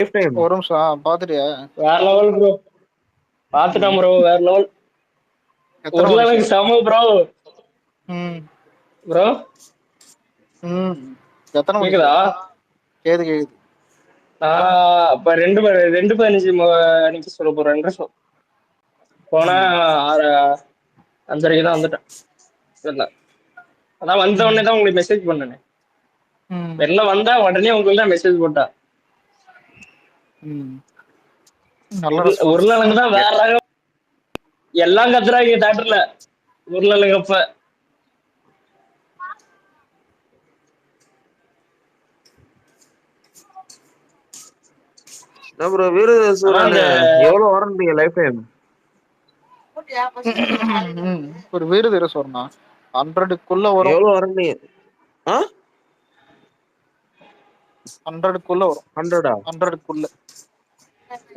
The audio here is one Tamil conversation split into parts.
லைஃப் டைம் ஒரு நிமிஷம் பாத்துட்டியா? வேற லெவல் ப்ரோ. பாத்துட்டான் ப்ரோ, வேற லெவல். எத்தனை உருளைக்கு மணிக்கு? செம ப்ரோ. ம் ப்ரோ ம் எத்தனை மணிக்கு? கேக்குதா? கேது கேக்குது. நான் இப்ப 2:15 அன்னைக்கு சொல்ல போறேன். 2 போனா ம் 5:30 தான் வந்துட்டேன். இல்ல, அதான் வந்த ம் உடனே தான் உங்களுக்கு மெசேஜ் பண்ணனே. ம் வெளில வந்தா உடனே உங்களுக்கு தான் மெசேஜ் போட்டா. ம் நல்ல ரெஸ்பான்ஸ். உருளைங்க தான் வேற ரகம். எல்லாம் கத்துறாங்க தேட்டர்ல உருளைங்கப்ப. ப்ரோ வீர ஆனா அந்த சூரனு எவ்வளவு வரணுங்க லைஃப் டைம்? ஒரு வீடு தர சொன்னா 100க்குள்ள வரும். எவ்வளவு வரணுங்க? 100க்குள்ள வரும். 100-ஆ? 100க்குள்ள.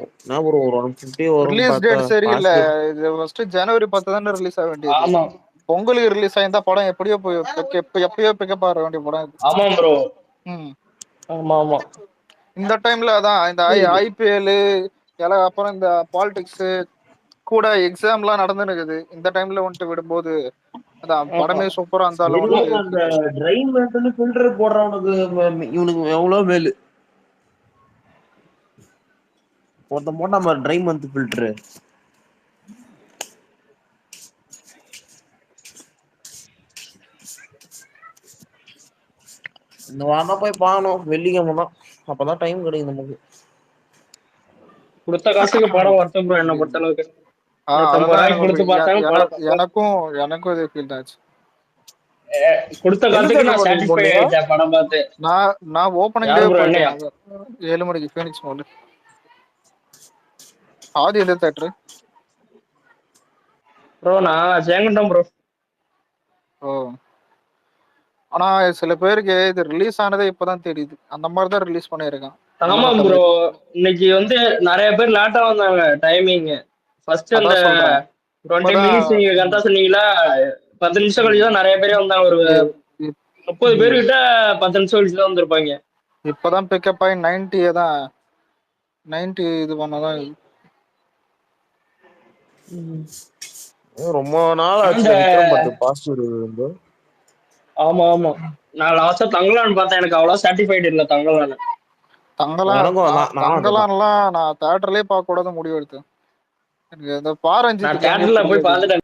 என்ன ப்ரோ ஒரு 150 வரும்னு ரிலீஸ் பார்த்தா டேட் சரியில்ல. பாசிபிள். இது ஃபர்ஸ்ட் ஜனவரி 10 தானே ரிலீஸ் ஆக வேண்டியது. ஆமா பொங்கலுக்கு ரிலீஸ் ஆயிருந்தா படம் எப்படியோ போய் எப்பயோ பிக்கப் ஆக வேண்டிய படம் இது. ஆமா ப்ரோ. ம் ஆமா ஆமா. இந்த டைம்ல அதான் இந்த IPL எல்லாம் அப்புறம் இந்த பாலிடிக்ஸ் கூட எக்ஸாம்லாம் நடந்துருக்குது. இந்த டைம்ல வந்துட்டு விடும்போது அதான் ஆமா. படமே சூப்பரா இருந்தாலும் சரி வந்துட்டு அந்த ட்ரை மெட்டல் ஃபில்டர் போடுறவனுக்கு இவனுக்கு எவ்வளவு மேலு ஒருத்தன் போட்டா மாதிரி ட்ரை மந்த் ஃபில்டர். இந்த வாரம் தான் போய் பார்க்கணும், வெள்ளிக்கிழமை தான். அப்பதான் டைம் கிடைக்கும் நமக்கு. கொடுத்த காசுக்கு படம் வருத்தம் ப்ரோ, என்ன பொறுத்த அளவுக்கு. 250 அததான் ரூபாய்க்கு கொடுத்து பார்த்தாலும் எனக்கு படம் சூப்பர். எனக்கும் இதே ஃபீல் ஆச்சு. கொடுத்த எந்த காசுக்கு தேட்டர் நான் போனீங்க சாட்டிஸ்ஃபை போனீங்க? ஆயிட்டேன் படம் பார்த்து. நான் ஓப்பனிங் டே யார் ப்ரோ, போயிட்டேன். என்னையா? 7 மணிக்கு ஃபீனிக்ஸ் மால். ஆதி எந்த தேட்டரு? ப்ரோ நான் ஜெயங்கொண்டம் ப்ரோ. ஓ, ஆனா சில பேருக்கு இது ரிலீஸ் ஆனதே இப்பதான் தெரியுது. அந்த மாதிரி தான் ரிலீஸ் பண்ணியிருக்கான் ஆமா நல்ல ப்ரோ. மாதிரி. இன்னைக்கு நிறைய பேர் லேட்டா வந்தாங்க டைமிங். ஃபர்ஸ்ட் அந்த அதான் சொல்றேன் 20 இப்பதான். மினிட்ஸ் நீங்க கரெக்டா சொன்னீங்களா? 10 நிமிஷம் கழிச்சு தான் நிறைய பேரே வந்தாங்க. ஒரு இப்- இப்- 30 இப்- பேர்கிட்ட 10 நிமிஷம் கழிச்சு தான் வந்திருப்பாங்க. இப்பதான் பிக்கப் ஆகி 90 தான் 90 இது பண்ணதான். ரொம்ப நாள் அந்த ஆச்சுல விக்ரம் படத்து பாசிட்டிவ் வந்து. ஆமா ஆமா. நான் லாஸ்டா தங்கலான்னு பார்த்தேன், எனக்கு அவ்வளவு சாட்டிஸ்ஃபைடு இல்லை தங்கலான்னு. எனக்கும் நானும் அதேதான். தங்கலான்லாம் நான் தேட்டர்லயே பார்க்க கூடாத முடிவு எடுத்தேன். எனக்கு இந்த பாரஞ்சித் நான் கேங்கே தியேட்டர்ல போய் புரியாது. பார்த்துட்டேன்.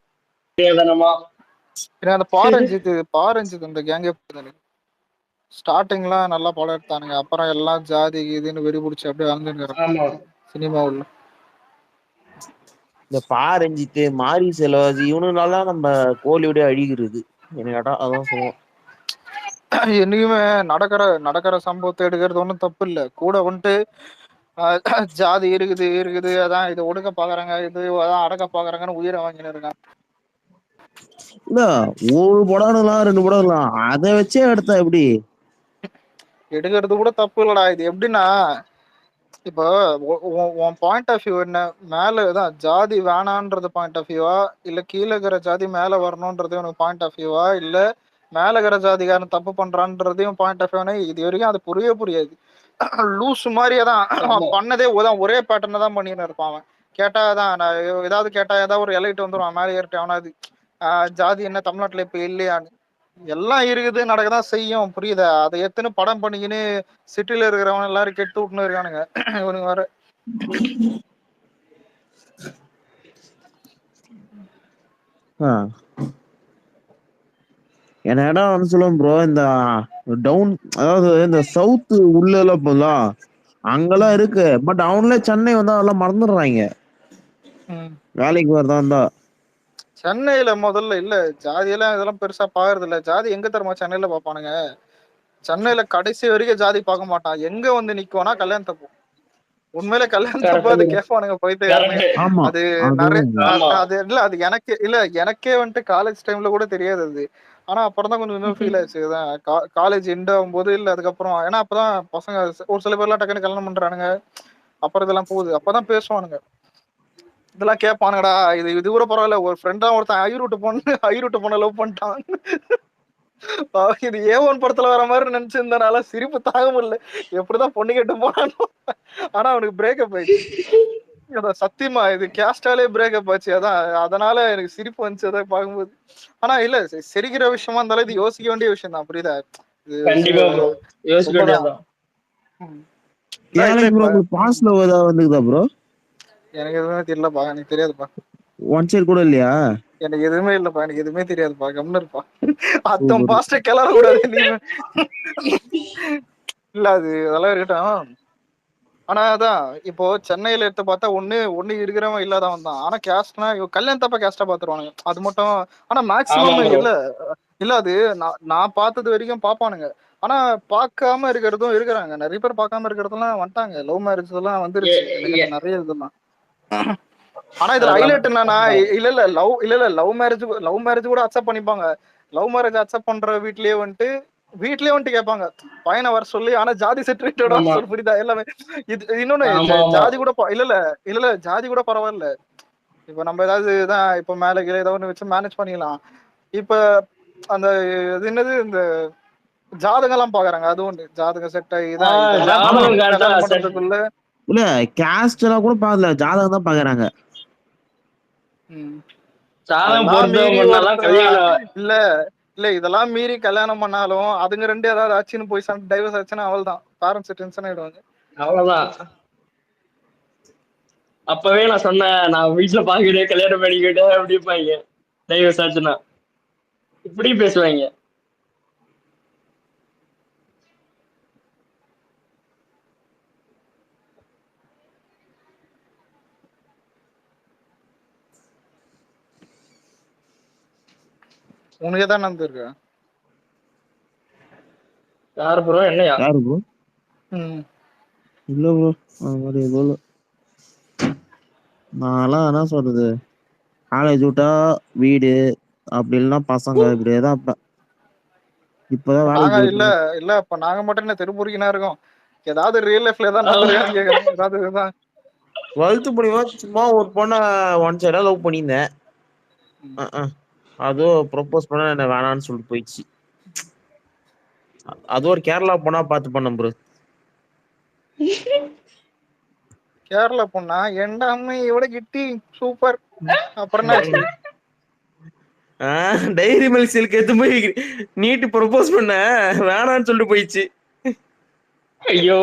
அந்த பாரஞ்சித் இந்த கேங்கே புரியாது. ஸ்டார்டிங்லாம் நல்லா படம் எடுத்தானுங்க, அப்புறம் எல்லாம் ஜாதி இதுன்னு வெறி பிடிச்சி அப்படியே அழிஞ்சுன்னு ஆமா. சினிமா உள்ள. இந்த பாரஞ்சித்து மாரி செல்வாஜி இவனுனால நம்ம கோலிவுடே அழிகிறது என்ன கேட்டா. அதான் சொல்லுவோம். என்னைக்குமே நடக்கிற சம்பவத்தை எடுக்கிறது ஒன்றும் தப்பு இல்லை. கூட வந்துட்டு ஜாதி இருக்குது அதான் இது ஒடுக்க பாக்குறாங்க, இது அதான் அடக்க பாக்குறாங்கன்னு உயிரை வாங்கின்னு இருக்கான். இல்ல ஒரு படம் இருக்கலாம், 2 படம் இருக்கலாம், அதை வச்சே எடுத்தா எப்படி? எடுக்கிறது கூட தப்பு இல்லடா. இது எப்படின்னா, இப்போ உன் பாயிண்ட் ஆஃப் வியூ என்ன? மேலதான் ஜாதி வேணான்றது பாயிண்ட் ஆஃப் வியூவா, இல்ல கீழே இருக்கிற ஜாதி மேல வரணும்ன்றது உனக்கு பாயிண்ட் ஆஃப் வியூவா, இல்ல மேல இருக்கிற ஜாதிகாரன் தப்பு பண்றான்றதையும் பாயிண்ட் ஆஃப் வியூ? இது வரைக்கும் அது புரியாது. லூஸ் மாதிரியே தான் அவன் பண்ணதே ஒரே பேட்டர்னை தான் பண்ணின்னு இருப்பான். அவன் கேட்டாதான் நான் ஏதாவது கேட்டா ஏதாவது ஒரு எலைட் வந்துடும் மேலே ஏறிட்டு. அவனாது ஜாதி என்ன தமிழ்நாட்டுல இப்ப இல்லையான்னு எல்லாம் இருக்குது, நடக்கதான் செய்யும். புரியுதா? அதை எத்தனை படம் பண்ணிக்கின்னு சிட்டில இருக்கிறவங்க எல்லாரும் கெட்டு விட்டுன்னு இருக்கானுங்க. இவனுங்க வர என்ன இடம் வந்து சொல்லுவோம் ப்ரோ, இந்த டவுன் அதாவது இந்த சவுத் உள்ள எல்லாம் போலாம் அங்கெல்லாம் இருக்கு. பட் அவன்ல சென்னை வந்தா அதெல்லாம் மறந்துடுறாங்க வேலைக்கு வரதா இருந்தா. சென்னையில முதல்ல இல்ல ஜாதியெல்லாம் இதெல்லாம் பெருசா பாக்குறது இல்ல. ஜாதி எங்க தருமா சென்னையில பாப்பானுங்க? சென்னையில கடைசி வரைக்கும் ஜாதி பார்க்க மாட்டான். எங்க வந்து நிக்குவானா கல்யாணத்தப்போ. உண்மையில கல்யாணத்தப்போ அது கேட்பானுங்க பைத்தியக்காரனுங்க. அது நிறைய அது இல்ல, அது எனக்கே வந்துட்டு காலேஜ் டைம்ல கூட தெரியாது அது. ஆனா அப்புறம் தான் கொஞ்சம் ஃபீல் ஆச்சு. காலேஜ் எண்ட் ஆகும் போது இல்ல, அதுக்கப்புறம் ஏன்னா அப்பதான் பசங்க ஒரு சில பேர்லாம் டக்குன்னு கல்யாணம் பண்றானுங்க. அப்புறம் இதெல்லாம் போகுது, அப்பதான் பேசுவானுங்க, இதெல்லாம் கேட்பானுங்கடா. இது கூட பரவாயில்ல, ஒரு ஃப்ரெண்டா ஒருத்தன் ஐரூட்டு பொண்ணு லவ் பண்ணிட்டான். இது ஏ1 படத்துல வர மாதிரி நினைச்சிருந்தனால சிரிப்பு தாங்க முடியல. எப்படிதான் பொண்ணு கேட்டு போனானோ. ஆனா அவனுக்கு பிரேக்கப் ஆயிடுச்சு. அதான் சத்தியமா இது கேஸ்டாலே பிரேக்கப் ஆச்சு. அதான் அதனால எனக்கு சிரிப்பு வந்துச்சு அதை பார்க்கும்போது. ஆனா இல்ல சிரிக்கிற விஷயமா இருந்தாலும் இது யோசிக்க வேண்டிய விஷயம் தான், புரியுதா? இது கண்டிப்பா ப்ரோ, யோசிக்க உண்மைதான். வேண்டியதுதான். இல்ல ப்ரோ இப்ப உங்களுக்கு பாஸ்ட் லவ் ஏதாவது வந்துக்குதா ப்ரோ? எனக்கு எதுவுமே தெரியலப்பா, எனக்கு தெரியாதுப்பா. ஒன் சைடு கூட இல்லையா? எனக்கு எதுவுமே இல்லப்பா, எனக்கு எதுவுமே தெரியாதுப்பா. கம்னு இருப்பா. அத்தம் சூப்பர். பாஸ்ட கிளற கூடாது நீ. இல்ல அது அதெல்லாம் இருக்கட்டும். ஆனா அதான் இப்போ சென்னையில எடுத்து பார்த்தா ஒண்ணு இருக்கிறவன் இல்லாதவன் தான். ஆனா கேஸ்ட்னா கல்யாணத்தப்ப கேஸ்டா பாத்துருவானுங்க, அது மட்டும். ஆனா ஆமா மேக்சிமம் ப்ரோ. இல்ல அது நான் பார்த்தது வரைக்கும் பாப்பானுங்க. ஆனா பார்க்காம இருக்கிறதும் இருக்கிறாங்க, நிறைய பேர் பார்க்காம இருக்கிறதெல்லாம் வந்துட்டாங்க. லவ் மேரேஜ் எல்லாம் வந்துருச்சு எனக்கு நிறைய இதெல்லாம். ஆனா இதுல ஹைலைட் என்னன்னா, இல்ல லவ் மேரேஜ் கூட அக்செப்ட் பண்ணிப்பாங்க. லவ் மேரேஜ் அக்செப்ட் பண்ற வீட்லயே வந்துட்டு கேட்பாங்க பையனை வர சொல்லி. ஆனா ஜாதி சர்டிபிகேட்டோட வர சொல்லி, புரியுதா? எல்லாமே இது இன்னொன்னு ஜாதி கூட இல்ல ஜாதி கூட பரவாயில்ல. இப்ப நம்ம ஏதாவது தான் இப்ப மேல கீழே ஏதாவது ஒண்ணு வச்சு மேனேஜ் பண்ணிக்கலாம். இப்ப அந்த இது என்னது இந்த ஜாதகம் எல்லாம் பாக்குறாங்க, அது ஒண்ணு. ஜாதகம் செட் ஆகி தான் இதெல்லாம் ஜாதகம் பண்ணிட்டு காட்டா கல்யாணம் செட். பண்றதுக்குள்ள இல்ல கேஸ்ட் எல்லாம் கூட பாக்கல, ஜாதகம் தான் பாக்குறாங்க. ஜாதகம் அதெல்லாம் மீறி பொருத்தவங்க பண்ணாதான் கல்யாணம். இல்ல இல்ல இதெல்லாம் மீறி கல்யாணம் பண்ணாலும் அதுங்க ரெண்டு ஏதாவது ஆச்சுன்னு போய் டைவர்ஸ் ஆச்சுன்னா அவள் தான் பேரண்ட்ஸ் டென்ஷன் ஆயிடுவாங்க. அவ்வளவுதான். அப்பவே நான் சொன்னேன், நான் வீட்டுல பாக்கிட்டே கல்யாணம் பண்ணிக்கிட்டேன் அப்படிப்பாங்க. டைவர்ஸ் ஆச்சுன்னா இப்படி பேசுவாங்க. உனக்கு தான் நடந்திருக்கு. யாரு ப்ரோ, என்னையா? யாரு ப்ரோ? ம் இல்ல ப்ரோ, அது மாதிரி எதுவும் இல்ல. நான்லாம் என்ன சொல்றது, காலேஜ் விட்டா வீடு, அப்படி இல்லைன்னா பசங்க, இப்படியே தான் இருப்பேன். இப்பதான் இப்ப வேலைக்கு நாங்க போயிட்டு இல்ல இருக்கேன். இல்ல இப்ப நாங்க மட்டும் என்ன தெருப்பூரிக்கினா இருக்கோம். ஏதாவது ரியல் லைஃப்ல ஏதாவது நடந்திருக்கான்னு கேக்குறேன். ஏதாவது இதுதான். 12th படிக்கும் சும்மா ஒரு பொண்ணை ஒன் சைடா லவ் பண்ணியிருந்தேன். அதுவும் ப்ரொபோஸ் பண்ண என்ன வேணான்னு சொல்லிட்டு போயிடுச்சு. அது ஒரு கேரளா பொண்ணா பார்த்து பண்ண ப்ரோ. கேரளா பொண்ணா? எந்த அம்மை இவட கிட்டி சூப்பர். அப்புறம் என்னாச்சு? டைரி மில்க் சில்க் எடுத்து போய் நீட்டு ப்ரொபோஸ் பண்ண வேணான்னு சொல்லிட்டு போயிடுச்சு. ஐயோ.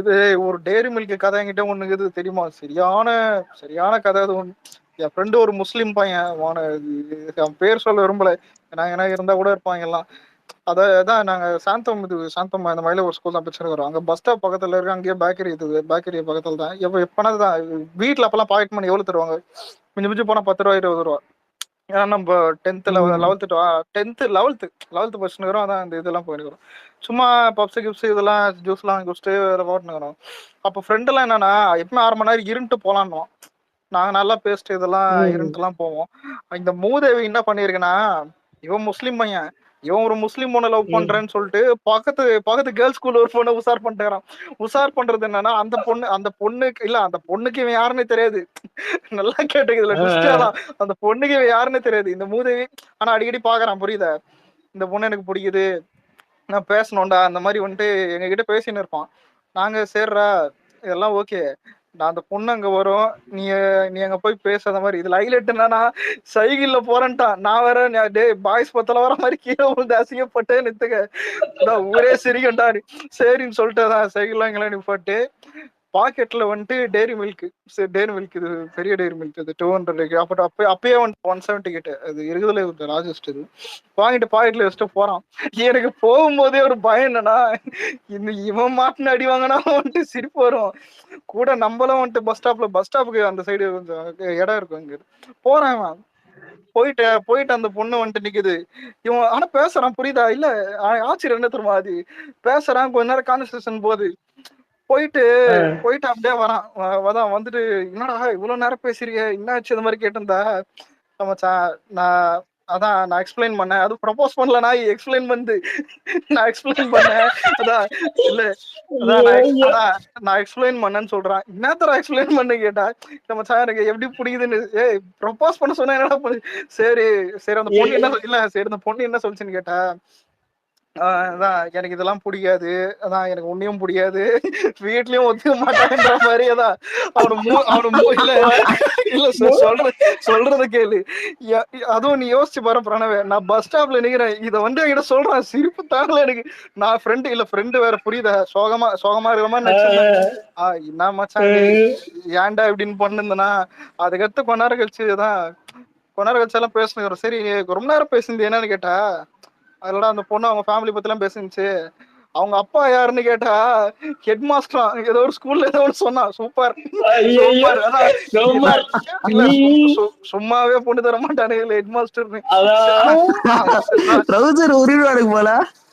இது ஒரு டேரி மில்க் கதை என்கிட்ட ஒண்ணு இது தெரியுமா? சரியான சரியான கதை அது ஒண்ணு. என் ஃப்ரெண்டு ஒரு முஸ்லீம் பையன், அவன் பேர் சொல்ல விரும்பல, ஏன்னா இருந்தா கூட இருப்பாங்க எல்லாம். அதான் நாங்க சாந்தம் அந்த மாதிரி ஒரு ஸ்கூல் தான் படிச்சிருக்கிறோம். அங்க பஸ் ஸ்டாப் பக்கத்துல இருக்கு, அங்கேயே பேக்கரி பக்கத்துல தான். எப்பனாதான் வீட்டுல அப்பெல்லாம் பாக்கெட் மணி எவ்வளவு தருவாங்க? மிஞ்சி மிஞ்சி போனா 10 ரூபா 20 ரூபா. ஏன்னா நம்ம 10th 11th படிச்சுக்கிறோம். அதான் இந்த இதெல்லாம் போயிருக்கிறோம். சும்மா பப்ஸ் கிப்ஸ் இதெல்லாம் ஜூஸ்லாம் குடிச்சிட்டு போட்டுனுக்கிறோம். அப்போ ஃப்ரெண்ட் எல்லாம் என்னன்னா எப்பவுமே 1/2 மணி நேரம் இருந்துட்டு போலான்னோம். நாங்க நல்லா பேசிட்டு இதெல்லாம் இருந்துட்டுலாம் போவோம். இந்த மூதேவி என்ன பண்ணிருக்குன்னா, இவன் முஸ்லீம் பையன், இவன் ஒரு முஸ்லீம் பொண்ணை லவ் பண்றேன்னு சொல்லிட்டு பக்கத்து கேர்ள்ஸ் ஸ்கூல்ல ஒரு பொண்ணை உசார் பண்ணிட்டாரான். உசார் பண்றது என்னன்னா, அந்த பொண்ணுக்கு இவன் யாருன்னே தெரியாது. நல்லா கேட்டுக்கு, இதுல ட்விஸ்டாதான். அந்த பொண்ணுக்கு இவன் யாருன்னே தெரியாது இந்த மூதேவி. ஆனா அடிக்கடி பாக்குறான், புரியுதா? இந்த பொண்ணு எனக்கு பிடிக்குது, நான் பேசணும்டா அந்த மாதிரி வந்துட்டு எங்க கிட்ட பேசின்னு இருப்பான். நாங்க சேர்றா இதெல்லாம் ஓகே, நான் அந்த பொண்ணு அங்க வரும், நீ நீ அங்க போய் பேசாத மாதிரி. இதுல ஹைலைட் என்னன்னா, சைக்கிள்ல போறேன்ட்டான். நான் வேற டேய் பாய்ஸ் பத்தல வர மாதிரி கீழே விழுந்து அசிங்கப்பட்டே நித்துக்க, இதான் ஊரே சிரிக்கண்டா. சரின்னு சொல்லிட்டு தான் சைக்கிள்லாம் இங்கெல்லாம் நிப்பாட்டு பாக்கெட்ல வந்துட்டு டேரி மில்க் இது பெரிய டேரி மில்க் இது 200 அப்போ அப்பயே வந்துட்டு 170 கிட்ட அது இருக்குதுல லார்ஜஸ்ட் இது. வாங்கிட்டு பாக்கெட்ல வச்சுட்டு போறான். எனக்கு போகும்போதே ஒரு பயம் என்னன்னா, இவன் மாட்டின அடி வாங்கினா வந்துட்டு சிரிப்பு வரும். கூட நம்மளும் வந்துட்டு பஸ் ஸ்டாப்புக்கு அந்த சைடு கொஞ்சம் இடம் இருக்கும் இங்க. போறேன் போயிட்டு அந்த பொண்ணு வந்துட்டு நிக்குது. இவன் ஆனா பேசுறான், புரியுதா? இல்ல ஆச்சரியம் என்ன தெரியுமா, அது பேசுறான் கொஞ்ச நேரம் கான்வர்சேஷன் போகுது. போயிட்டு அப்படியே வரான் வந்துட்டு, என்னடா இவ்வளவு நேரம் பேசுறீங்க, என்னாச்சு? இந்த மாதிரி கேட்டிருந்தா, மச்சான் நான் அதான் நான் எக்ஸ்பிளைன் பண்ணேன். அது ப்ரப்போஸ் பண்ணல, நான் எக்ஸ்பிளைன் பண்ணு. நான் எக்ஸ்பிளைன் பண்ணேன். அதான் இல்ல அதான் நான் எக்ஸ்பிளைன் பண்ணேன்னு சொல்றான். என்னத்தர எக்ஸ்பிளைன் பண்ணு கேட்டா, இல்ல மச்சான் எனக்கு எப்படி புரியுதுன்னு. ஏய் ப்ரப்போஸ் பண்ண சொன்னா என்னடா சரி சரி அந்த பொண்ணு என்ன இல்ல சரி அந்த பொண்ணு என்ன சொல்லுச்சுன்னு கேட்டா, அதான் எனக்கு இதெல்லாம் பிடிக்காது, அதான் எனக்கு ஒன்னையும் பிடிக்காது, வீட்லயும் ஒத்துக்க மாட்டாங்கன்ற மாதிரி. அதான் இல்ல இல்ல சொல்றத கேளு. அதுவும் நீ யோசிச்சு பாரு பிரணவே, நான் பஸ் ஸ்டாப்ல நிக்கிறேன், இத வந்து என்கிட்ட சொல்றேன், சிரிப்பு தாங்கல எனக்கு. நான் ஃப்ரெண்டு வேற புரியுதா, சோகமா இருக்கிற மாதிரி நடிச்சிருந்தேன். என்ன மச்சான் ஏன்டா இப்படின்னு பண்ணிருந்தேன்னா, அதுக்கடுத்து கொஞ்ச நேரம் கழிச்செல்லாம் பேசணும். சரி ரொம்ப நேரம் பேசுனது என்னன்னு கேட்டா, அதோட அந்த பொண்ணு அவங்க ஃபேமிலி பத்தி எல்லாம் பேசுனுச்சு. அவங்க அப்பா யாருன்னு கேட்டா, ஹெட் மாஸ்டர் ஏதோ ஒரு ஸ்கூல்ல ஏதோ ஒன்று சொன்னா. சூப்பர் சும்மாவே பொண்ணு தர மாட்டானுங்க ஹெட் மாஸ்டர். போல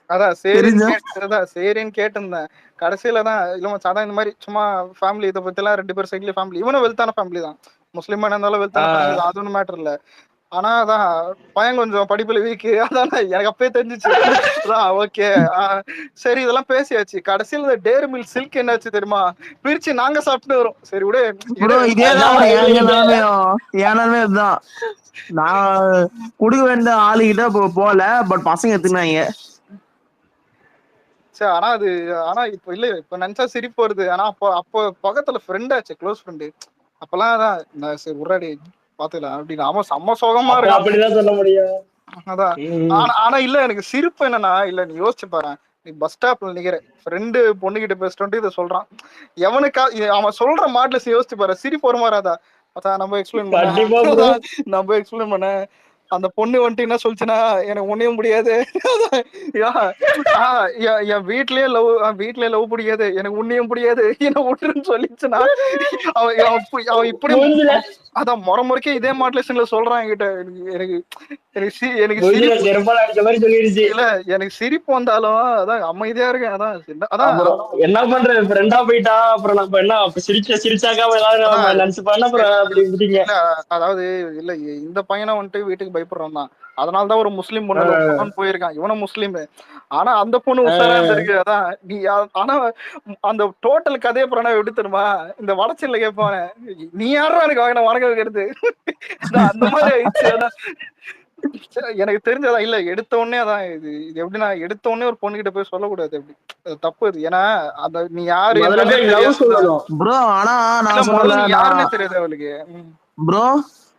அதான் சரின்னு கேட்டிருந்தேன். கடைசியில தான் இல்ல மச்சான் இந்த மாதிரி சும்மா ஃபேமிலி இதை பத்தி எல்லாம் 2 பேர் சைட்லயும் ஃபேமிலி, இவனும் வெல்த்தான ஃபேமிலி தான், முஸ்லீமா இருந்தாலும் வெல்த்தான ஃபேமிலி தான், அது ஒன்றும் மேட்டர் இல்ல. ஆனா அதான் பையன் கொஞ்சம் படிப்புல வீக்கு, அதான் எனக்கு அப்பயே தெரிஞ்சிச்சு. ஓகே சரி இதெல்லாம் பேசியாச்சு. கடைசியில டேரி மில்க் சில்க் என்னாச்சு தெரியுமா, பிரிச்சு நாங்க சாப்பிட்டு வரோம். சரி விட ஏனாலுமே இதுதான், நான் குடுக்க வேண்டிய ஆளுகிட்ட போல, பட் பசங்க எடுத்துனாங்க. சரி ஆனா இப்ப இல்ல, இப்ப நினைச்சா சிரிப்பு வருது. ஆனா அப்போ பக்கத்துல ஃப்ரெண்ட் ஆச்சு, க்ளோஸ் ஃப்ரெண்டு. அப்பெல்லாம் அதான் சரி உருடாடி பாத்துக்கலாம் அப்படின்னு. அவன் செம்ம சோகமா இருக்கான். அப்படிதான் சொல்ல முடியும். அதான் ஆனா இல்ல எனக்கு சிரிப்பு என்னன்னா, இல்ல நீ யோசிச்சு பாரு, நீ பஸ் ஸ்டாப்ல நிக்கிற ஃப்ரெண்டு பொண்ணுகிட்ட பேசிட்டு இதை சொல்றான். எவனுக்கா அவன் சொல்ற மாடல யோசிச்சு பாரு, சிரிப்பு ஒரு மாறாதா? அதான் நம்ம எக்ஸ்பிளைன் பண்ண அந்த பொண்ணு வந்துட்டு என்ன சொல்லுச்சுன்னா, எனக்கு ஒன்னையும் முடியாது, என் வீட்லயே லவ் பிடிக்காது, எனக்கு உன்னையும் பிடிக்காது, என்ன விட்டுருன்னு சொல்லிச்சுன்னா, அவன் இப்படி அதான் முறைக்கே இதே மாடுலேஷன்ல சொல்றான் என்கிட்ட. எனக்கு சிரிப்பு வந்தாலும் அதான் அமைதியா இருக்கேன். அதான் என்ன பண்ற, ஃப்ரெண்டா போயிட்டா அப்புறம் நம்ம என்ன சிரிச்சாக்கா எல்லாரும் நினைச்சுப்பாங்க. அதாவது இல்ல இந்த பையனை வந்துட்டு வீட்டுக்கு பயப்படுறான் தான், அதனாலதான் ஒரு முஸ்லீம் பொண்ணு போயிருக்கான். இவனும் முஸ்லீம், ஆனா அந்த பொண்ணு உஷாரா இருந்திருக்கு. அதான் நீ ஆனா அந்த டோட்டல் கதையை பிரணவ் எப்படி தெரியுமா, இந்த வடச்சல்ல கேட்பான, நீ யாரும் எனக்கு வாங்கின வணக்கம் வைக்கிறது, அந்த மாதிரி ஆயிடுச்சு. அதான் எனக்கு தெரிஞ்சதா இல்ல, எடுத்த உடனே அதான் இது எப்படின்னா, எடுத்த உடனே ஒரு பொண்ணு கிட்ட போய் சொல்லக்கூடாது, எப்படி தப்பு அது. ஏன்னா அந்த நீ யாரு ப்ரோ, ஆனா நான் சொல்லல யாருன்னு தெரியாது அவளுக்கு. ப்ரோ